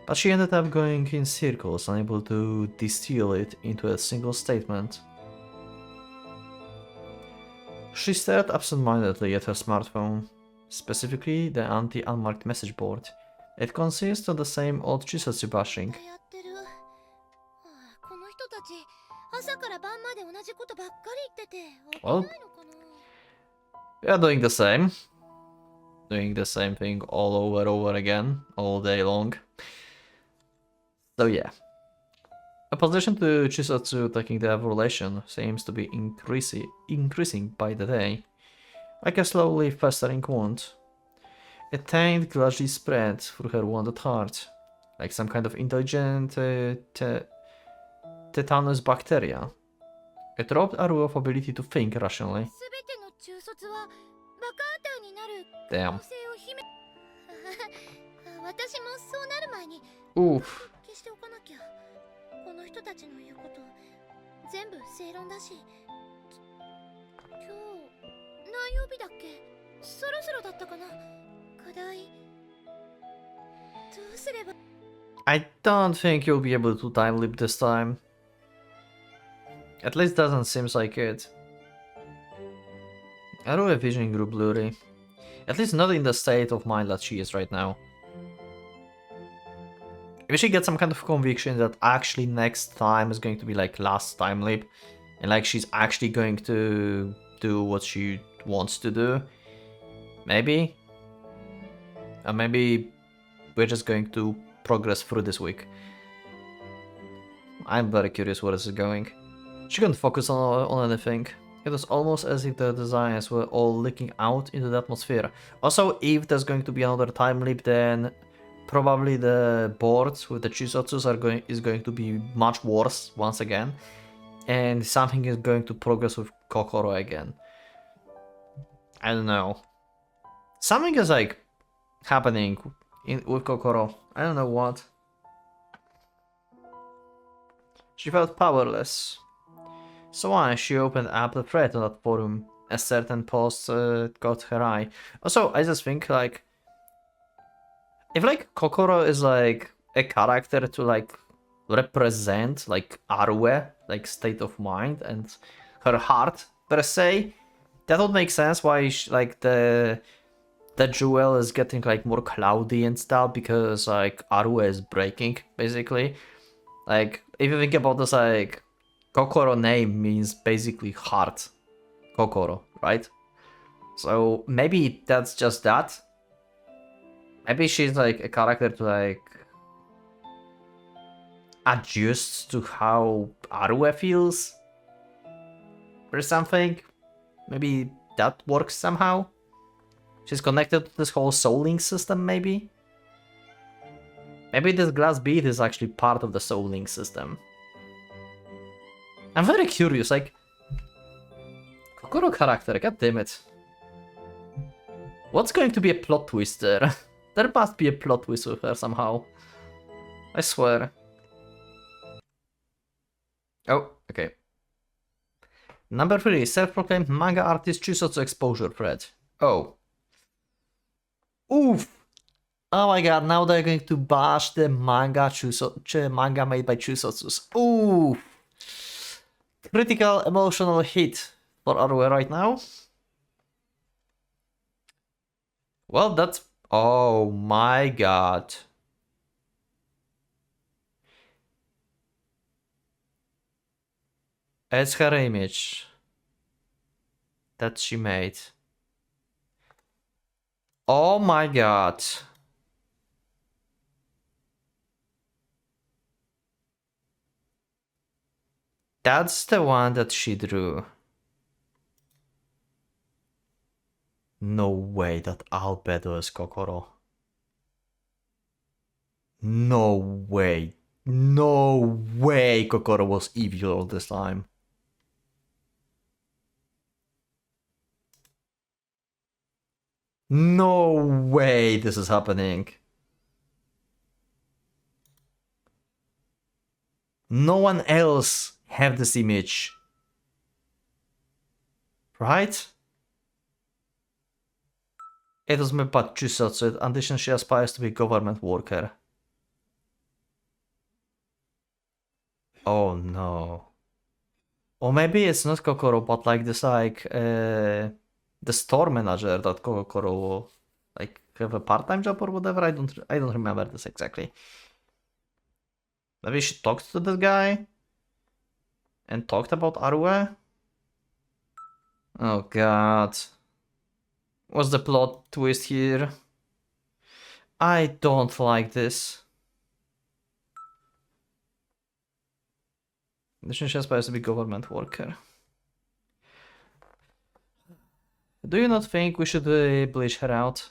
But she ended up going in circles, unable to distill it into a single statement. She stared absent-mindedly at her smartphone, specifically the anti-unmarked message board. It consists of the same old Chuusotsu bashing. やってる。この人たち朝から晩まで同じことばっかり言ってて飽きないのかな。 We are doing the same. Doing the same thing all over again, all day long. So yeah. Opposition to Chuusotsu taking the evolution seems to be increasing by the day, like a slowly festering wound. A taint gradually spread through her wounded heart, like some kind of intelligent tetanus bacteria. It robbed Aru of ability to think rationally. すべての中卒はバカーターになる可 Damn. 能性を秘め。私もそうなる前に Oof. 消しておかなきゃ。この人たちの言うこと全部正論だし。今日何曜日だっけ？そろそろだったかな。課題どうすれば。 I don't think you'll be able to time leap this time. At least doesn't seem like it. Aru's vision grew blurry. At least not in the state of mind that she is right now. If she gets some kind of conviction that actually next time is going to be like last time leap, and like she's actually going to do what she wants to do, maybe? Or maybe we're just going to progress through this week. I'm very curious where this is going. She couldn't focus on anything. It was almost as if the designs were all leaking out into the atmosphere. Also, if there's going to be another time leap, then probably the boards with the Chuusotsus is going to be much worse once again. And something is going to progress with Kokoro again. I don't know. Something is like happening with Kokoro. I don't know what. She felt powerless. So why she opened up the thread on that forum. A certain post caught her eye. Also, I just think like, if like Kokoro is like a character to like represent like Arue, like state of mind and her heart per se, that would make sense why like the jewel is getting like more cloudy and stuff, because like Arue is breaking basically. Like if you think about this, like Kokoro name means basically heart, Kokoro, right? So maybe that's just that. Maybe she's like a character to like adjust to how Arue feels or something. Maybe that works somehow. She's connected to this whole soul link system, maybe? Maybe this glass bead is actually part of the soul link system. I'm very curious, like... Kokoro character, god damn it. What's going to be a plot twist there? There must be a plot twist with her somehow. I swear. Oh, okay. Number 3, self-proclaimed manga artist Chuusotsu exposure thread. Oh. Oof! Oh my god, now they're going to bash the manga manga made by Chuusotsus. Ooh! Critical emotional hit for Arue right now. Well, that's... Oh my god. It's her image that she made. Oh my god. That's the one that she drew. No way that Albedo is Kokoro. No way. No way Kokoro was evil all this time. No way this is happening. No one else have this image. Right? It was made by Chuusotsu. In addition, she aspires to be a government worker. Oh no. Or maybe it's not Kokoro, but like this, like the store manager that Kokoro will like have a part-time job or whatever. I don't remember this exactly. Maybe she talked to this guy and talked about Arue. Oh god. What's the plot twist here? I don't like this. She aspires to be government worker. Do you not think we should bleach her out?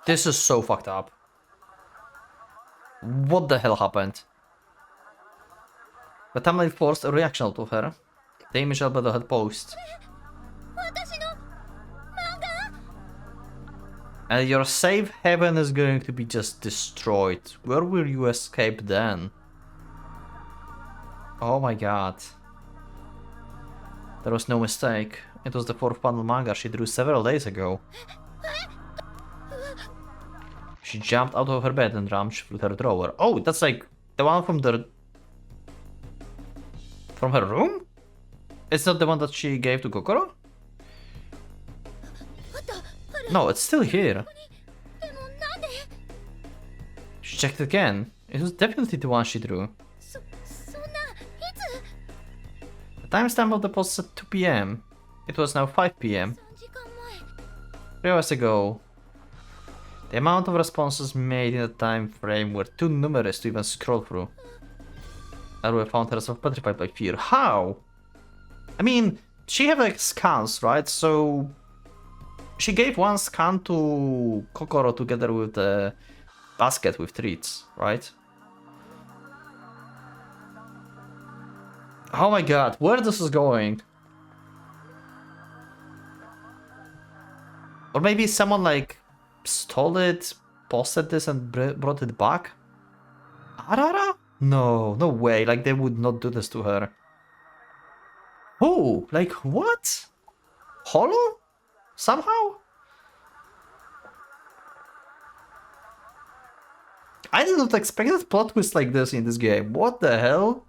This is so fucked up. What the hell happened? The timeline forced a reaction out of her. The image Albedo had posted. And your safe haven is going to be just destroyed. Where will you escape then? Oh my god. There was no mistake. It was the fourth panel manga she drew several days ago. She jumped out of her bed and rummaged through her drawer. Oh, that's like the one from the... From her room? It's not the one that she gave to Kokoro? No, it's still here. She checked again. It was definitely the one she drew. The timestamp of the post said 2 PM. It was now 5 PM. 3 hours ago. The amount of responses made in the time frame were too numerous to even scroll through. Arue found herself petrified by fear. How? I mean, she had like scans, right? So she gave one scan to Kokoro together with the basket with treats, right? Oh my god, where this is going? Or maybe someone like stole it, posted this and brought it back? Arara? No, no way, like they would not do this to her. Oh, like what? Hollow? Somehow? I did not expect a plot twist like this in this game. What the hell?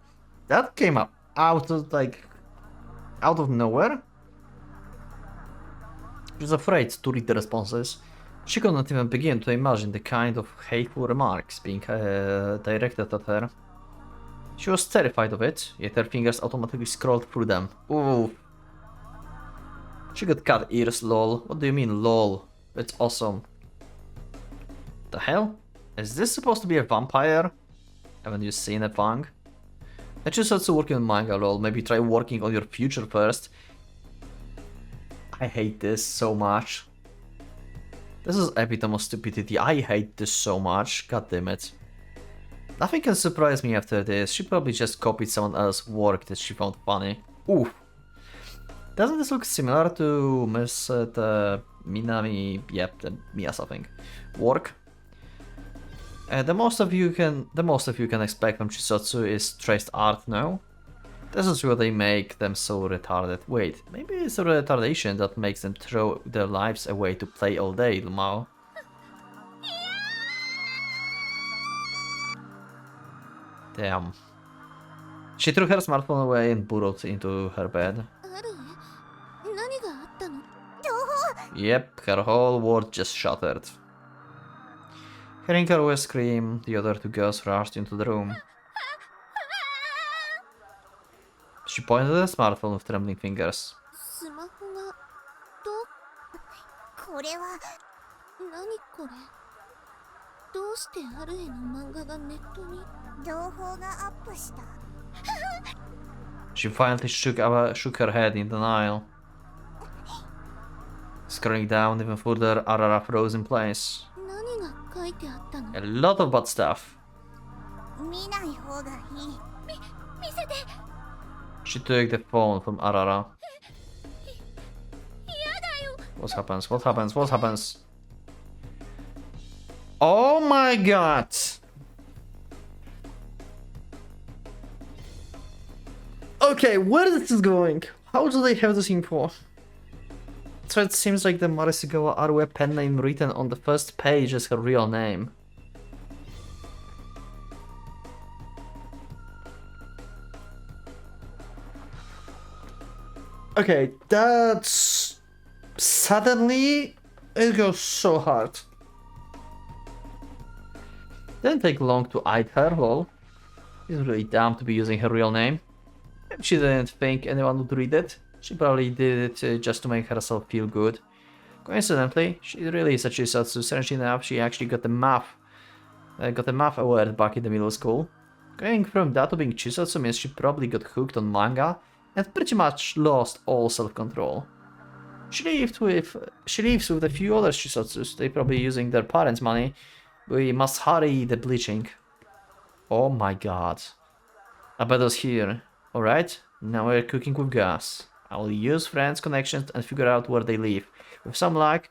That came up out of out of nowhere. She was afraid to read the responses. She could not even begin to imagine the kind of hateful remarks being directed at her. She was terrified of it, yet her fingers automatically scrolled through them. Ooh. She got cat ears, lol. What do you mean, lol? It's awesome. The hell? Is this supposed to be a vampire? Haven't you seen a Fang? I just started working on manga, lol. Maybe try working on your future first. I hate this so much. This is epitome of stupidity. I hate this so much. God damn it. Nothing can surprise me after this. She probably just copied someone else's work that she found funny. Ooh. Doesn't this look similar to Miss Minami? Yep, the Mia something. Work. The most of you can expect from Chuusotsu is traced art now. This is what they make them so retarded. Wait, maybe it's a retardation that makes them throw their lives away to play all day, Lumao. Damn. She threw her smartphone away and burrowed into her bed. 情報 Yep, her whole world just shattered. Hearing her voice scream, the other two girls rushed into the room. She pointed at the smartphone with trembling fingers. スマホがこれは何これどうしてある絵の漫画がネットに情報がアップした。 She finally shook her head in denial. Scrolling down even further, Arara froze in place. 何が書いてあったの A lot of bad stuff. 見ない方がいい。見せて She took the phone from Arara. 嫌だよ What happens? What happens? What happens? Oh my god! Okay, where is this going? How do they have this info? So it seems like the Marisugawa Arue pen name written on the first page is her real name. Okay, that's... Suddenly, it goes so hard. Didn't take long to hide her, lol. She's really dumb to be using her real name. If she didn't think anyone would read it, she probably did it just to make herself feel good. Coincidentally, she really is a Chuusotsu. Strangely enough, she actually got the math award back in the middle school. Going from that to being Chuusotsu means she probably got hooked on manga and pretty much lost all self-control. She lives with a few other Chuusotsus. They probably using their parents' money. We must hurry the bleaching. Oh my god. Abedo's here. Alright, now we're cooking with gas. I will use friends' connections and figure out where they live. With some luck,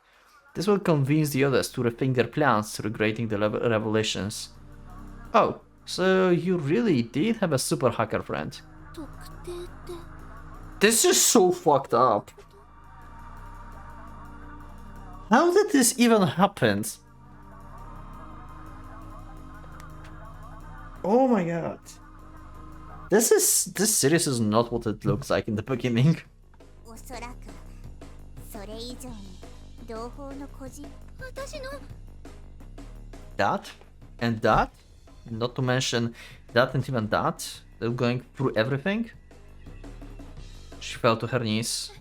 this will convince the others to rethink their plans, regretting the revelations. Oh, so you really did have a super hacker friend. 特定って This is so fucked up. How did this even happen? Oh my god. This series is not what it looks like in the beginning. おそらくそれ以上に同胞の個人。私の That and that, not to mention that and even that, they're going through everything. She fell to her knees.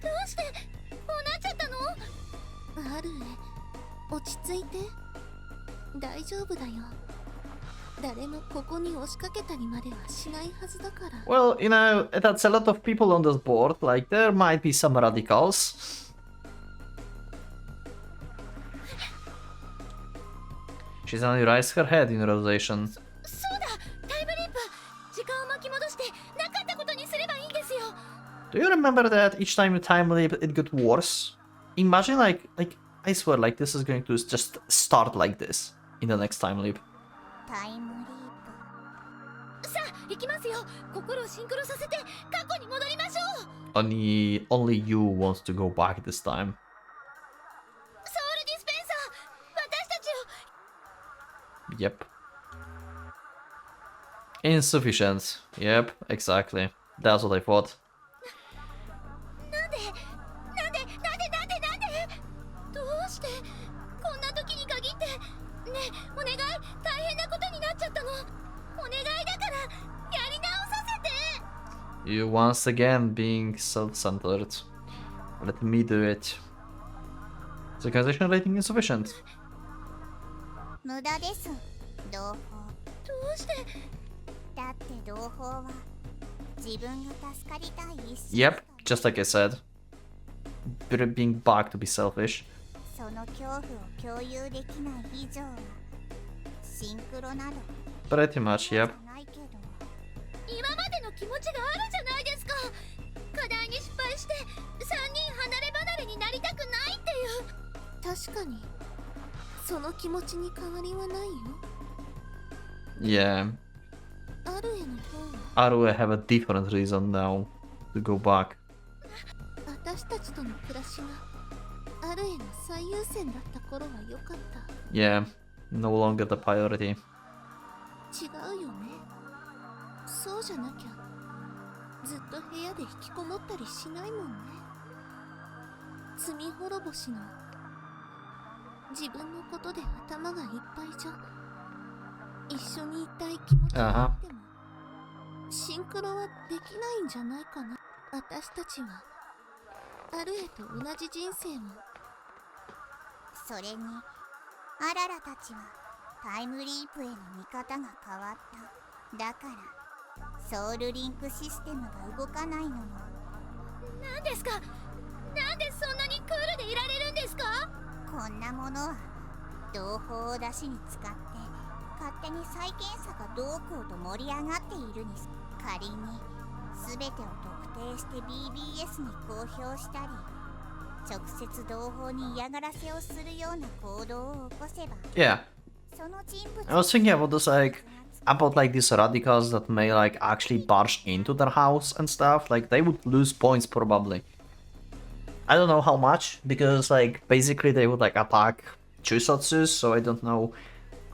どうしてこうなっちゃったのあるえ落ち着いて大丈夫だよ誰もここに押しかけたりまではしないはずだから Well, you know, that's a lot of people on this board, like there might be some radicals. She suddenly raised her head in realization. そうだタイムリープ時間を巻き戻してなかったことにすればいいんですよ Do you remember that each time you time leap it got worse? Imagine like I swear like this is going to just start like this in the next time leap. タイムリープ。さあ行きますよ心をシンクロさせて過去に戻りましょう Only you wants to go back this time. ソウルディスペンサー私たちを Yep. Insufficient. Yep, exactly. That's what I thought. なんでどうしてこんな時に限ってねえお願い大変なことになっちゃったのお願いだからやり直させて You once again being self-centered. Let me do it. Synchronization rating insufficient. 無駄です。同胞。どうしてだって同胞は自分が助かりたい一心。 Yep, just like I said. Being back to be selfish. その恐怖を共有できない以上はシンクロなど Pretty much, yep. ないけど。今までの気持ちがあるじゃないですか課題に失敗して3人離れ離れになりたくないっていう確かにその気持ちに変わりはないよ Yeah. あるへの方は Arue have a different reason now to go back. 私たちとの暮らしがあるへの最優先だった頃は良かった Yeah, no longer the priority. 違うよねそうじゃなきゃずっと部屋で引きこもったりしないもんね罪滅ぼしの自分のことで頭がいっぱいじゃ一緒にいたい気持ちがあってもシンクロはできないんじゃないかな。私たちはアルエと同じ人生を。それにアララたちはタイムリープへの見方が変わった。だからソウルリンクシステムが動かないのも。何ですか？なんでそんなにクールでいられるんですか？こんなものは同胞を出しに使って勝手に再検査がどうこうと盛り上がっているに仮に全てを特定して BBS に公表したり直接同胞に嫌がらせをするような行動を起こせば Yeah. その人物 I was thinking about this, like, about like these radicals that may like actually barge into their house and stuff. Like, they would lose points probably. I don't know how much, because like basically they would like attack Chuusotsu, so I don't know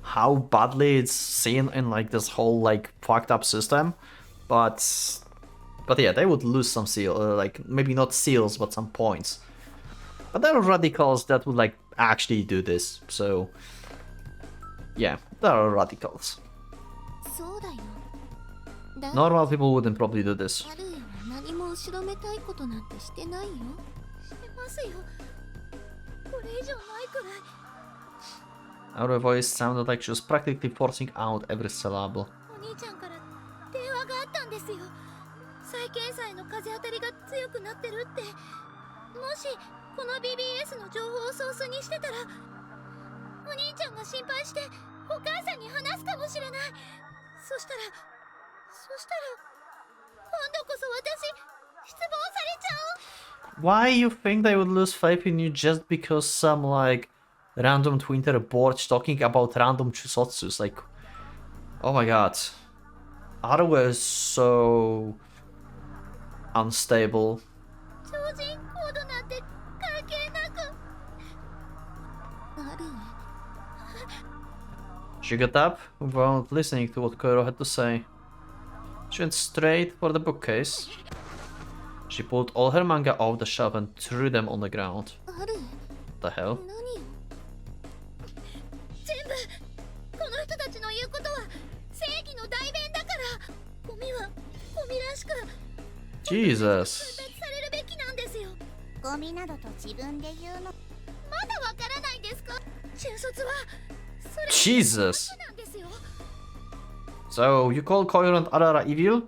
how badly it's seen in like this whole like fucked up system. But yeah, they would lose some seal, like maybe not seals, but some points. But there are radicals that would like actually do this, so yeah, there are radicals. そうだよ。だ Normal people wouldn't probably do this. アルエは何も後ろめたいことなんてしてないよ。してますよ。これ以上ないくらい。 Our voice sounded like she was practically forcing out every syllable. お兄ちゃんから電話があったんですよ。再検査への風当たりが強くなってるって。もしこの BBS の情報をソースにしてたらお兄ちゃんが心配してお母さんに話すかもしれない。そしたら今度こそ私失望されちゃう。 Why you think they would lose faith in you just because some like random Twitter board talking about random Chuusotsus? Like, oh my god, Haruo is so unstable. 超人コードなんて関係なく。アルエ She got up without listening to what Koiro had to say. She went straight for the bookcase. She pulled all her manga off the shelf and threw them on the ground. アルエ What the hell? 何よ。全部この人たちの言うことは正義の代弁だから。ゴミはゴミらしく Jesus. 分別されるべきなんですよ。ゴミなどと自分で言うの。まだわからないんですか？中卒はそれ Jesus. なんですよ。 So you call Koiro and Arara evil?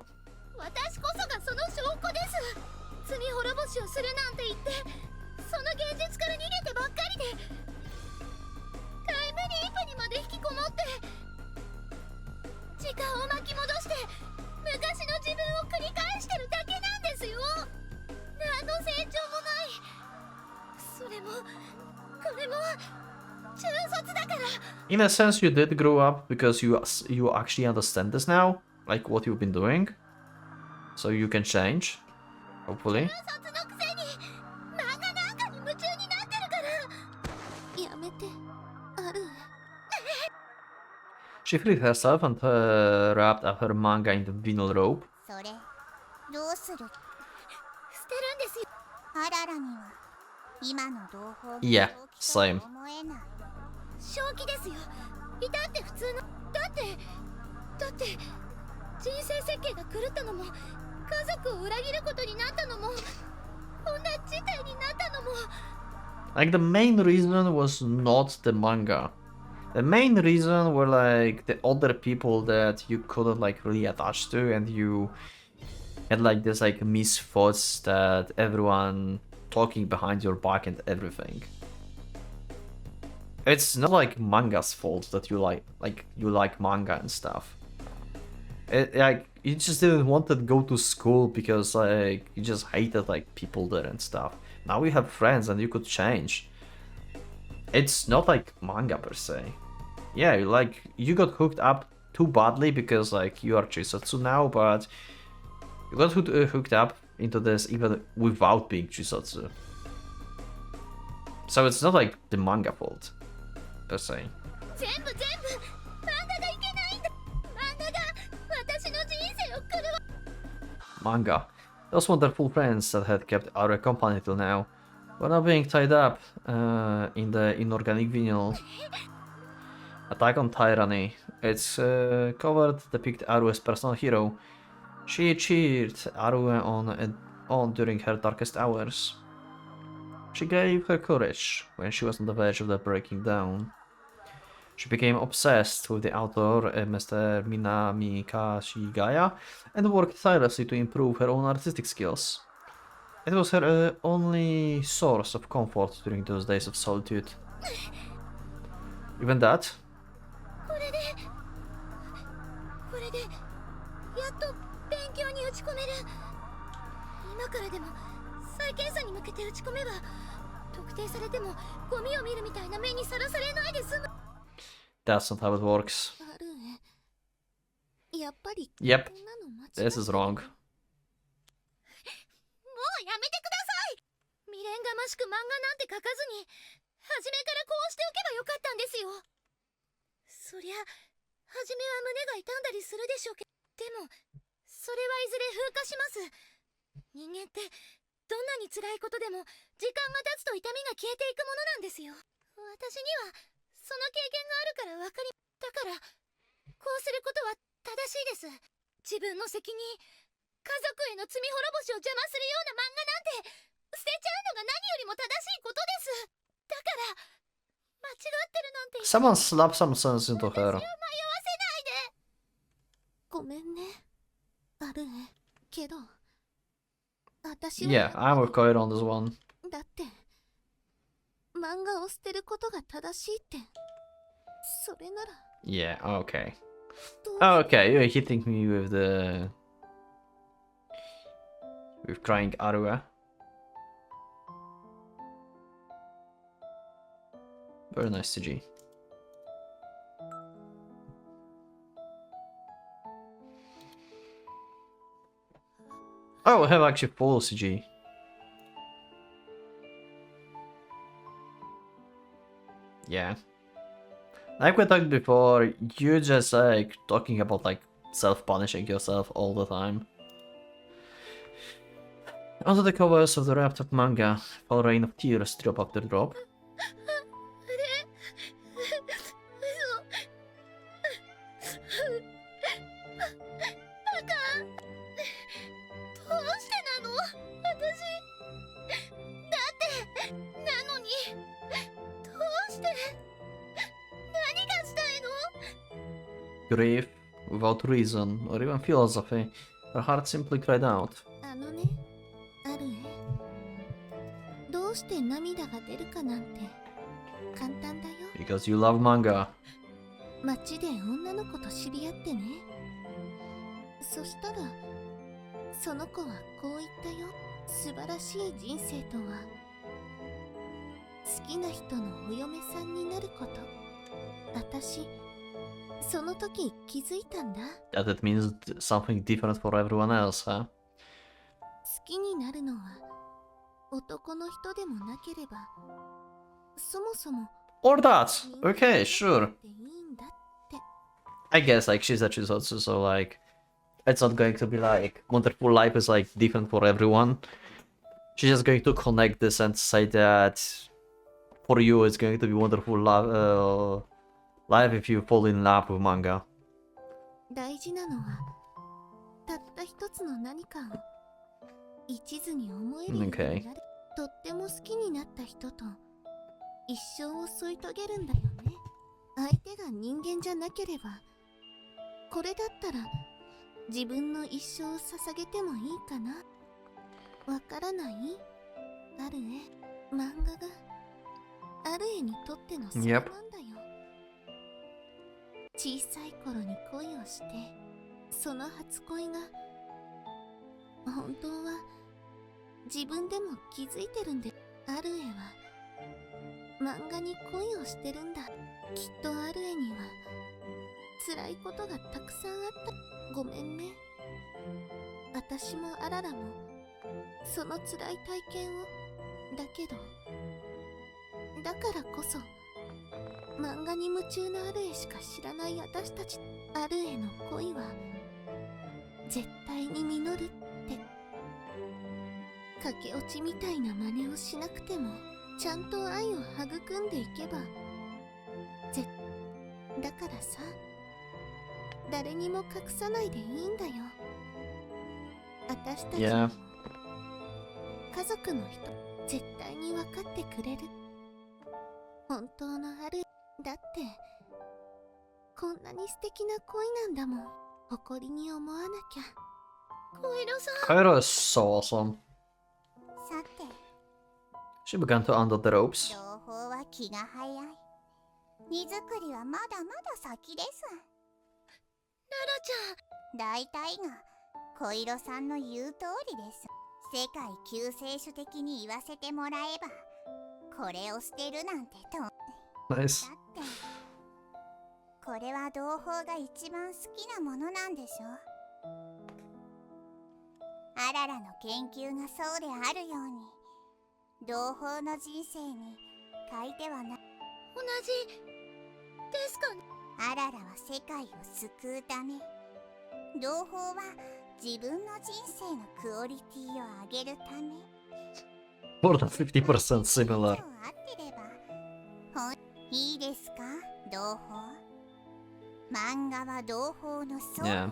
私こそがその証拠です。罪滅ぼしをするなんて言ってその現実から逃げてばっかりでタイムリープにまで引きこもって時間を巻き戻して昔の自分を繰り返してるだけなんですよ。何の成長もない。それもこれも中卒だから。 In a sense, you did grow up because you actually understand this now, like what you've been doing. So you can change, hopefully. 中卒のくせに漫画なんかに夢中になってるから。やめてアルエ She freed herself and wrapped up her manga in the vinyl rope. それどうする？捨てるんですよ。アララには今の同胞が Yeah, 正気 same. とは思えない。正気ですよ。いたって普通のだって人生設計が狂ったのも家族を裏切ることになったのもこんな事態になったのも Like the main reason was not the manga. The main reason were like the other people that you couldn't like really attach to, and you had like this like misthoughts that everyone talking behind your back and everything. It's not like manga's fault that you like manga and stuff. Like you just didn't want to go to school because like you just hated like people there and stuff. Now you have friends and you could change. It's not like manga per se. Yeah, you got hooked up too badly because like you are Chuusotsu now, but you got hooked up into this even without being Chuusotsu. So it's not like the manga fault per se. 全部漫画がいけないんだ。漫画が私の人生を狂わ Manga. Those wonderful friends that had kept our company till now. We're not being tied up in the inorganic vinyl. Attack on Tyranny. Its cover depicts Arue's personal hero. She cheered Arue on during her darkest hours. She gave her courage when she was on the verge of the breaking down. She became obsessed with the author, Mr. Minami Kashigaya, and worked tirelessly to improve her own artistic skills. It was her only source of comfort during those days of solitude. Even that? これでやっと勉強に打ち込める。今からでも再検査に向けて打ち込めば特定されてもゴミを見るみたいな目にさらされないで済む。 That's not how it works. あるやっぱり Yep, こんなの間違ってる this is wrong. もうやめてください。未練がましく漫画なんて書かずに初めからこうしておけばよかったんですよ。そりゃ初めは胸が痛んだりするでしょうけど、でもそれはいずれ風化します。人間ってどんなに辛いことでも時間が経つと痛みが消えていくものなんですよ。私にはその経験があるから分かり、だからこうすることは正しいです。自分の責任、家族への罪滅ぼしを邪魔するような漫画なんて捨てちゃうのが何よりも正しいことです。だから間違ってるなんて Someone slap some sense into 私を迷わ her. せないで。ごめんねあるけど私 Yeah, I'm with Koir on this one. だって漫画を捨てることが正しいってそれなら Yeah, okay. どう Okay, you're hitting me with the... with crying Arua. Very nice CG. Oh, I have actually full CG. Yeah. Like we talked before, you just like talking about like self-punishing yourself all the time. Onto the covers of the wrapped up manga, fall rain of tears drop after drop. どうしてなの？私だってなのにどうして何がしたいの？ Grief, without reason or even philosophy, her heart simply cried out. あのねあるどうして涙が出るかなんて簡単だよ Because you love manga. 街で女の子と知り合ってねそしたらその子はこう言ったよ素晴らしい人生とは好きな人のお嫁さんになること私その時気づいたんだ That it means something different for everyone else, huh? 好きになるのは男の人でもなければそもそも Or that! Okay, sure. でいいんだって I guess like she's a Chuusotsu, so like it's not going to be like wonderful life is like different for everyone. She's just going to connect this and say that for you it's going to be wonderful life if you fall in love with manga. 大事なのはたった一つの何かを一途に思えるようになる、 Okay. とっても好きになった人と一生を添い遂げるんだよね相手が人間じゃなければこれだったら自分の一生を捧げてもいいかなわからないある絵漫画がある絵にとってのそうなんだよ、 Yep. 小さい頃に恋をしてその初恋が本当は自分でも気づいてるんである絵は漫画に恋をしてるんだきっとある絵には辛いことがたくさんあったごめんね私もあららもその辛い体験をだけどだからこそ漫画に夢中なある絵しか知らない私たちある絵の恋は絶対に実るって駆け落ちみたいな真似をしなくてもちゃんと愛を育んでいけばだからさ、誰にも隠さないでいいんだよ。私たちにも Yeah. 家族の人絶対に分かってくれる。本当のあるだってこんなに素敵な恋なんだもん。誇りに思わなきゃ。小色さん、 Cairo is so awesome. さて、 She began to undo the ropes. 情報は気が早い。荷造りはまだまだ先です。ララちゃん、大体が小色さんの言う通りです。世界救世主的に言わせてもらえば、これを捨てるなんてと。 Nice. だってこれは同胞が一番好きなものなんでしょ。アララの研究がそうであるように、同胞の人生に変えてはな。同じですかね。アララは世界を救うため、同胞は自分の人生のクオリティを上げるため。 More than 50% similar. 合ってればいいですか、同胞。漫画は同胞のソウル。Yeah.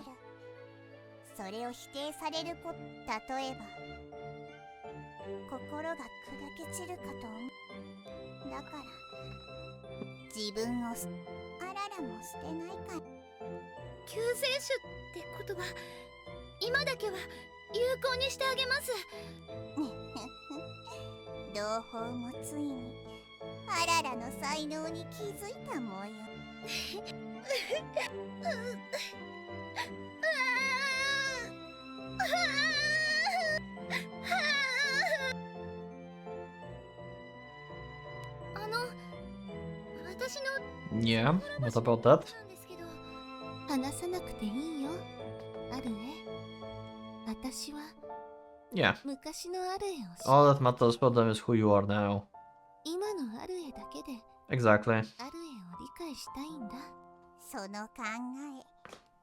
それを否定されること、例えば心が砕け散るかと思う。だから自分をアララも捨てないから。救世主って言葉、今だけは有効にしてあげます。同胞もついにアララの才能に気づいた模様。私の Yeah, what about that? なんですけど、話さなくていいよ、アルエ。私は Yeah. 昔のアルエを知る。 All that matters about them is who you are now. 今のアルエだけで Exactly. アルエを理解したいんだ。その考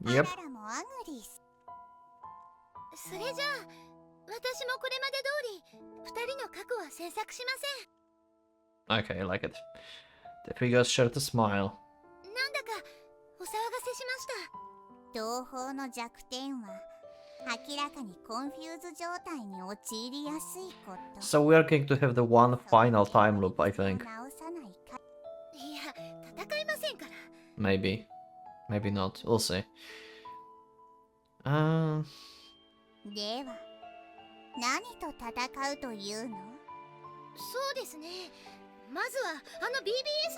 え、 Yep. アララもアグリス。それじゃあ私もこれまで通り二人の過去は詮索しません。 Okay, I like it. The figures shared a smile. なんだかお騒がせしました。同胞の弱点は明らかにコンフューズ状態に陥りやすいこと。 So we are going to have the one final time loop, I think. 直さないか。いや、戦いませんから。 Maybe. Maybe not. We'll see. では何と戦うというの？そうですね。まずは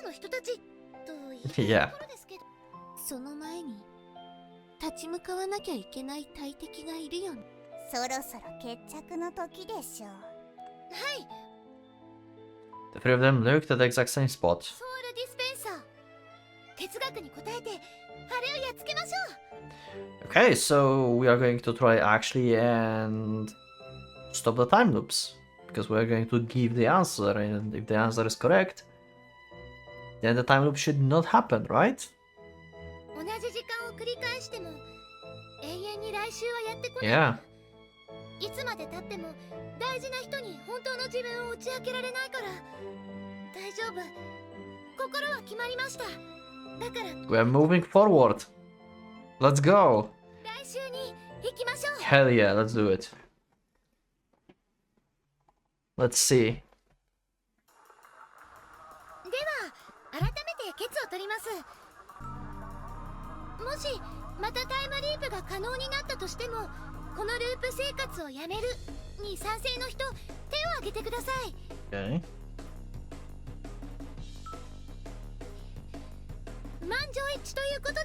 BBS の人たちと言いたい Yeah. ところですけど。その前に立ち向かわなきゃいけない大敵がいるよね。そろそろ決着の時でしょう。はい、 The three of them looked at the exact same spot. ソウルディスペンサー。哲学に答えてあれをやっつけましょう。 Okay, so we are going to try actually and stop the time loops. Because we are going to give the answer, and if the answer is correct, then the time loop should not happen, right? 同じ時間を繰り返しても永遠に来週はやってこない。 Yeah. いつまで経っても大事な人に本当の自分を打ち明けられないから。大丈夫。心は決まりました。だから We are moving forward. Let's go. 来週に行きましょう。 Hell yeah, let's do it. Let's see. では改めてケツを取ります。もしまたタイムリープが可能になったとしても、このループ生活をやめるに賛成の人、手を挙げてください。 Okay. 満場一致ということで、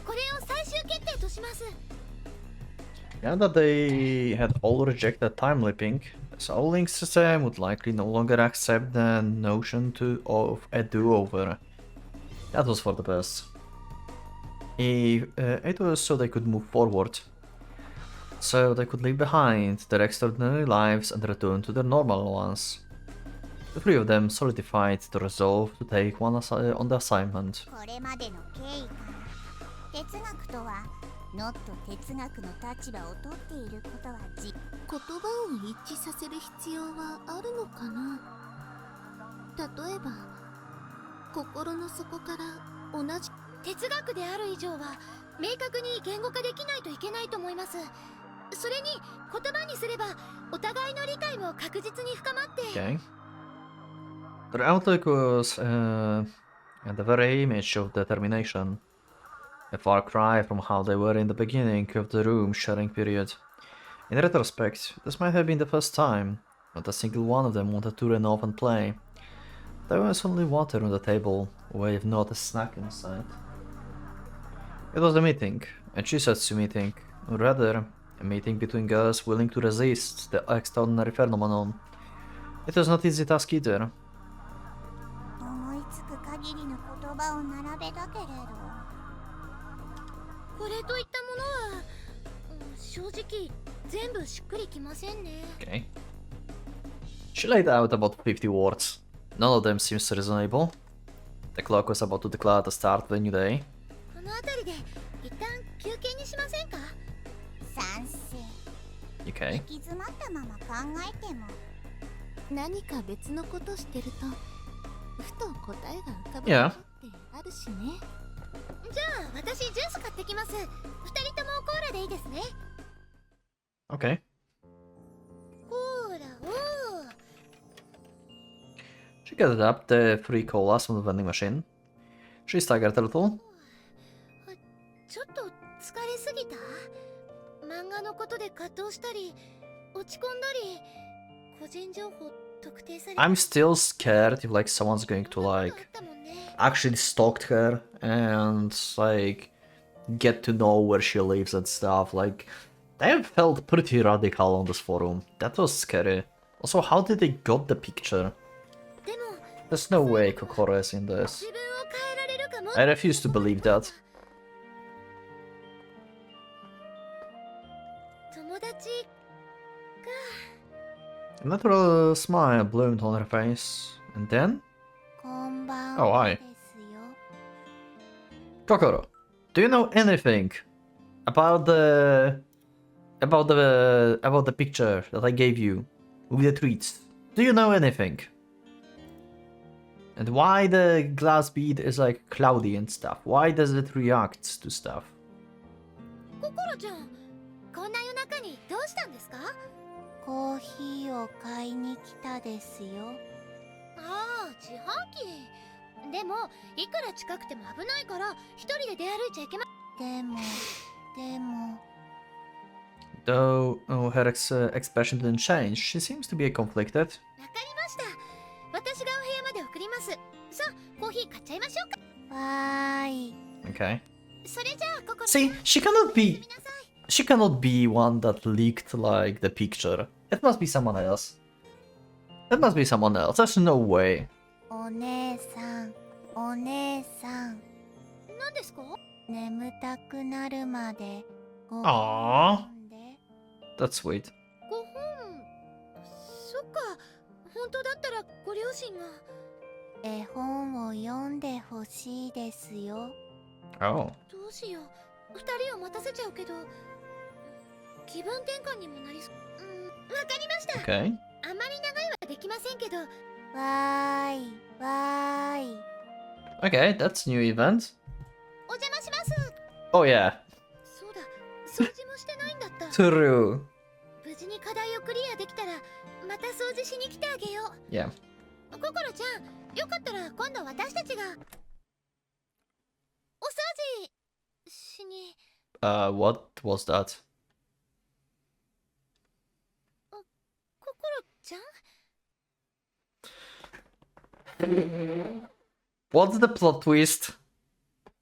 これを最終決定とします。 Now that they had all rejected time leaping, the Soul Link system would likely no longer accept the notion of a do-over. That was for the best. It was so they could move forward. So they could leave behind their extraordinary lives and return to their normal ones. The three of them solidified the resolve to take one on the assignment. これまでの経緯から哲学とはノット哲学の立場を取っていることは言葉を一致させる必要はあるのかな。例えば心の底から同じ哲学である以上は明確に言語化できないといけないと思います。それに言葉にすればお互いの理解も確実に深まって。 Okay. Their outlook was the very image of determination. A far cry from how they were in the beginning of the room-sharing period. In retrospect, this might have been the first time. Not a single one of them wanted to run off and play. There was only water on the table, with not a snack in sight. It was a meeting, a Chuusotsu meeting, or rather, a meeting between girls willing to resist the extraordinary phenomenon. It was not easy task either. 思いつく限りの言葉を並べたけれど、これといったものは、正直全部しっくりきませんね。 Okay. She laid out about 50 words. None of them seems reasonable. The clock was about to declare the start of the new day. この辺りで一旦休憩にしませんか？賛成。 Okay. 行き詰まったまま考えても、何か別のことしてるとふと答えが浮かぶ Yeah. ことってあるしね。じゃあ私ジュース買ってきます。二人ともコーラでいいですね。 Okay. コーラを。 She gathered up the 3 colas from the vending machine. She staggered a little. ちょっと疲れすぎた？漫画のことで葛藤したり、落ち込んだり、個人情報特定され。 I'm still scared if like someone's going to like actually stalk her and like get to know where she lives and stuff. Like they felt pretty radical on this forum. That was scary. Also, how did they got the picture? でも There's no way Kokoro is in this. 自分を変えられるかも。 I refuse to believe that. 友達 A natural smile bloomed on her face. And then? こんばん Oh, は hi. ですよ。 Kokoro, do you know anything about the picture that I gave you with the tweets? Do you know anything? And why the glass bead is like cloudy and stuff? Why does it react to stuff? ココロちゃん、こんな夜中にどうしたんですか？コーヒーを買いに来たですよ。ああ、自販機。でもいくら近くても危ないから一人で出歩いちゃいけま。でも Though her expression didn't change, she seems to be conflicted. わかりました。私がお部屋まで送ります。さあ、コーヒー買っちゃいましょうか。わーい。 Okay. それじゃあココロ。 See, she cannot be one that leaked like the picture. It must be someone else. It must be someone else. There's no way. お姉さん、お姉さん、何ですか？眠たくなるまでごあー飯飲んで。 That's sweet. 5本。そっか。本当だったらご両親が。絵本を読んでほしいですよ。 Oh. どうしよう。二人を待たせちゃうけど。気分転換にもなりそう。わかりました。 Okay. あまり長いはできませんけど。わーい、わーい。 Okay, that's new event. お邪魔します。 Oh yeah. そうだ。掃除もしてないんだった。 True. 無事に課題をクリアできたらまた掃除しに来てあげよう。 Yeah. ココロちゃん、よかったら今度私たちがお掃除しに。 What was that? ココロちゃん？ What's the plot twist?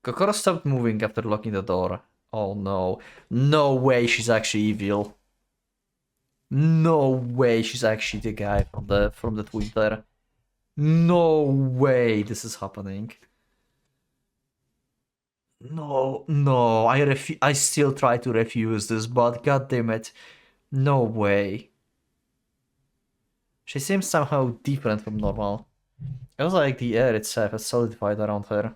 Kokoro stopped moving after locking the door. Oh no. No way she's actually evil. No way she's actually the guy from the Twitter. No way this is happening. No, I still try to refuse this, but god damn it. No way. She seems somehow different from normal. It was like the air itself has solidified around her.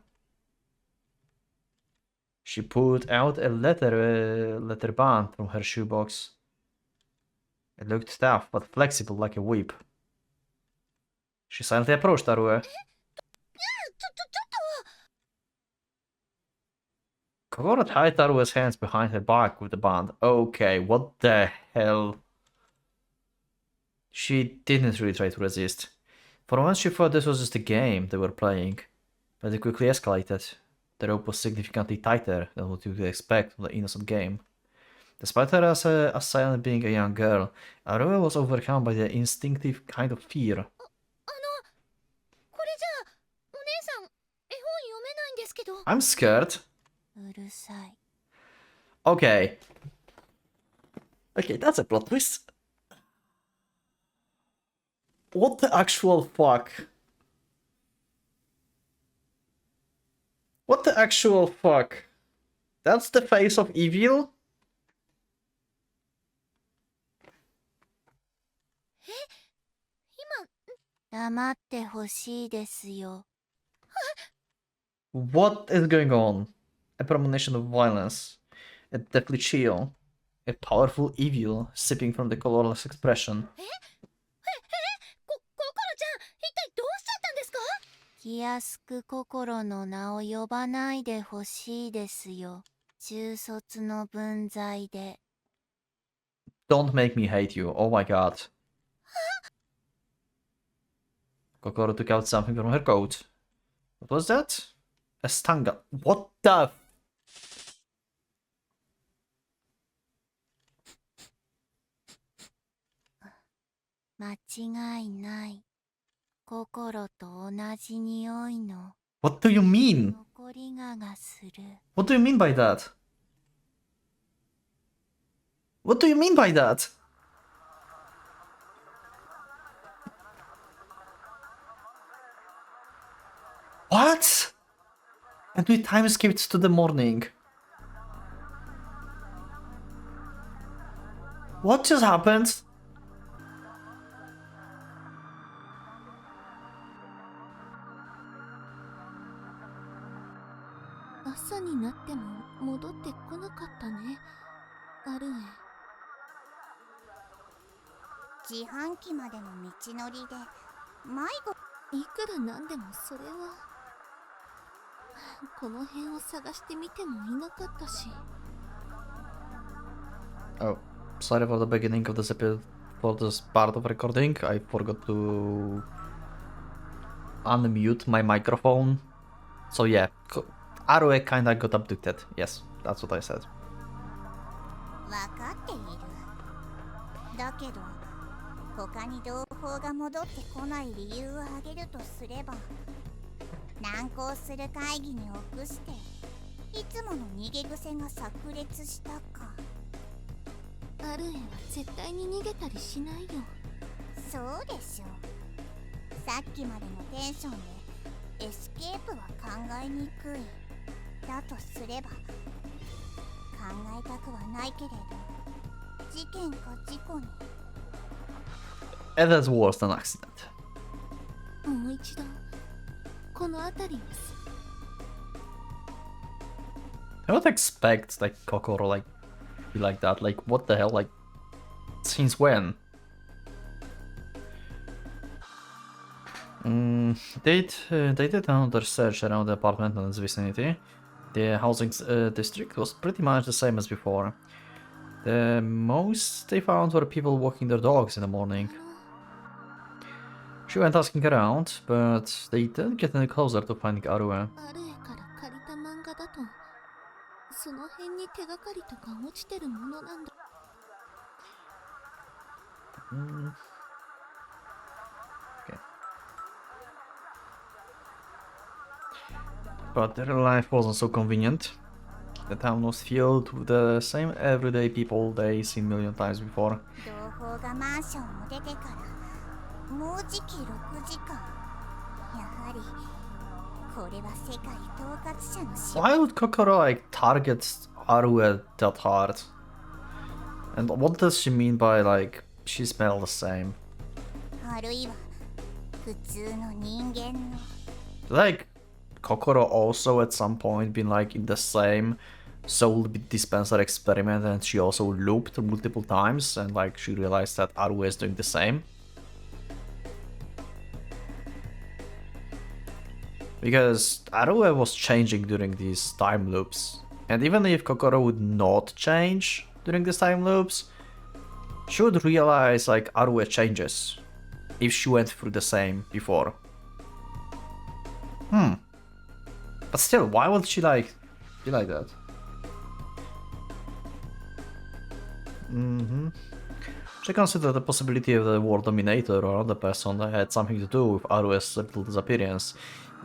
She pulled out a letter band from her shoebox. It looked tough, but flexible like a whip. She silently approached Arue. ちょっと Kokoro tied Arue's hands behind her back with the band. Okay, what the hell? She didn't really try to resist. For once she thought this was just a game they were playing, but it quickly escalated. The rope was significantly tighter than what you would expect from the innocent game. Despite her as silent being a young girl, Arue was overcome by the instinctive kind of fear. これじゃお姉さん絵本読めないんですけど。 I'm scared. うるさい。 Okay. Okay, that's a plot twist. What the actual fuck? What the actual fuck? That's the face of evil? 黙ってほしいですよ。 What is going on? A premonition of violence, a deathly chill, a powerful evil sipping from the colorless expression. ココロちゃん一体どうしちゃったんですか？ 気安く心の名を呼ばないでほしいですよ。中卒の分際で。 Don't make me hate you, oh my god. Kokoro took out something from her coat. What was that? A stanga. What the? 間違いない。心と同じ匂いの What do you mean? 残りがする。 What do you mean by that? What do you mean by that? What? And we time skipped to the morning. What just happened? Asa になっても戻ってこなかったね、アルエ。自販機までの道のりで迷子。いくらなんでもそれはこの辺を探してみてもいなかったし。 Oh, sorry for the beginning of this episode, for this part of recording. I forgot to unmute my microphone. So yeah, Arue kinda got abducted. Yes, that's what I said. わかっている。だけど他に同胞が戻ってこない理由を挙げるとすれば、難航する会議に臆していつもの逃げ癖が炸裂したか。アルエは絶対に逃げたりしないよ。そうでしょう。さっきまでのテンションでエスケープは考えにくい。だとすれば考えたくはないけれど、事件か事故に。 And that's worse than accident. もう一度この辺りを。 I would expect like Kokoro like be like that. Like what the hell? Like since when? They did another search around the apartment in its vicinity. The housing district was pretty much the same as before. The most they found were people walking their dogs in the morning. She went asking around, but they didn't get any closer to finding Arue. アルエから借りた漫画だとその辺に手がかりとか落ちてるものなんだ。 Okay. But their life wasn't so convenient. The town was filled with the same everyday people they seen a million times before. 同胞がマンションを出てからもうじき6時間。やはりこれは世界統括者の仕事。 Why would Kokoro like target Arue that hard? And what does she mean by like she smell the same? あるいは普通の人間の。 Like Kokoro also at some point been like in the same soul dispenser experiment, and she also looped multiple times, and like she realized that Arue is doing the same. Because Arue was changing during these time loops. And even if Kokoro would not change during these time loops, she would realize like Arue changes if she went through the same before. But still, why would she like be like that? She considered the possibility of the World Dominator or other person that had something to do with Arue's little disappearance.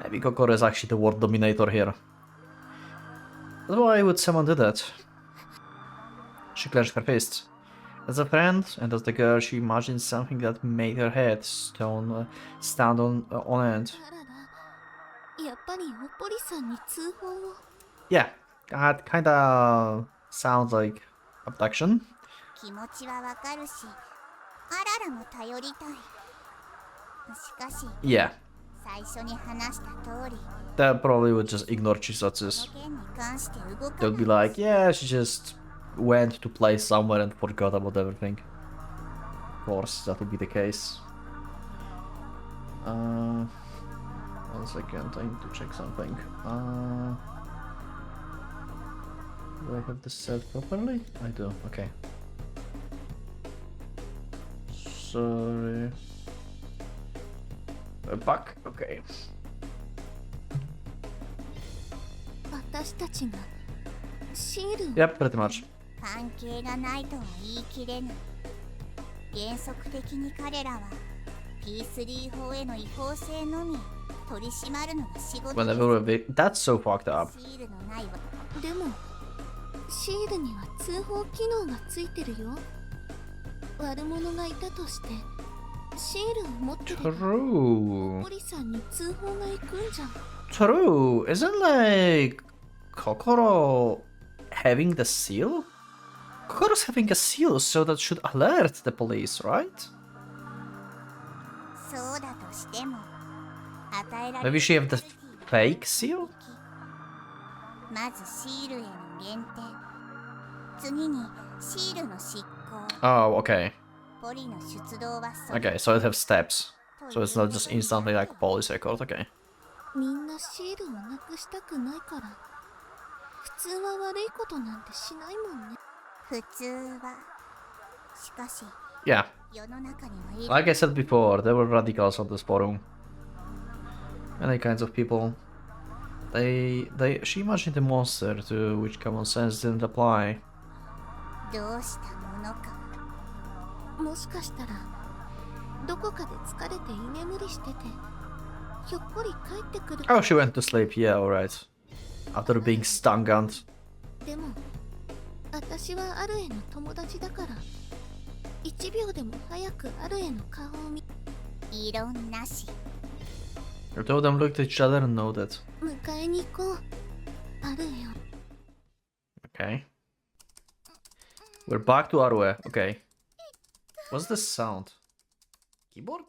Maybe Kokoro is actually the World Dominator here. That's why would someone do that? She clenched her fist. As a friend and as the girl, she imagined something that made her head stand on end. やっぱりおっぽりさんに通報を。 Yeah, that kinda sounds like abduction. 気持ちはわかるし、あららも頼りたい。しかし、 Yeah, 最初に話した通り、 that probably would just ignore こ Chuusotsus. の件に関して動か They'll ない be like, yeah, she just went to play somewhere and forgot about everything. Of course, that would be the case. One second, I need to check something. Do I have this set properly? I do, okay. Sorry. We're back, okay. 私たちがシールを。 Yep, pretty much. 関係がないとは言い切れぬ。原則的に彼らは P3 法への違法性のみ取り締まるのが仕事です。 Whenever that's so fucked up. シールのないわ。でもシールには通報機能がついてるよ。悪者がいたとしてシールを持ってれば True. ポリさんに通報が行くんじゃん。 True. Isn't like Kokoro having the seal? Kokoro's having a seal, so that should alert the police, right? そうだとしても与えられ Maybe る she have the fake seal? まずシールへの限定、次にシールの執行、 Oh, okay. ポリの出動はそれ Okay, so it has steps. So it's not just instantly like police record, okay. みんなシールをなくしたくないから普通は悪いことなんてしないもんね。普通はしかし Yeah. 世の中にはいる Like I said before, there were radicals on this forum. Many kinds of people. She imagined a monster to which common sense didn't apply. どうしたものか。もしかしたらどこかで疲れて居眠りしててひょっこり帰ってくる。 Oh, she went to sleep, yeah, alright. After being stun gunned. でも私はアルエの友達だから1秒でも早くアルエの顔を見異論なし。 The two of them looked at each other and nodded. 迎えに行こうアルエを。 Okay. We're back to Arue, okay. What's this sound? Keyboard?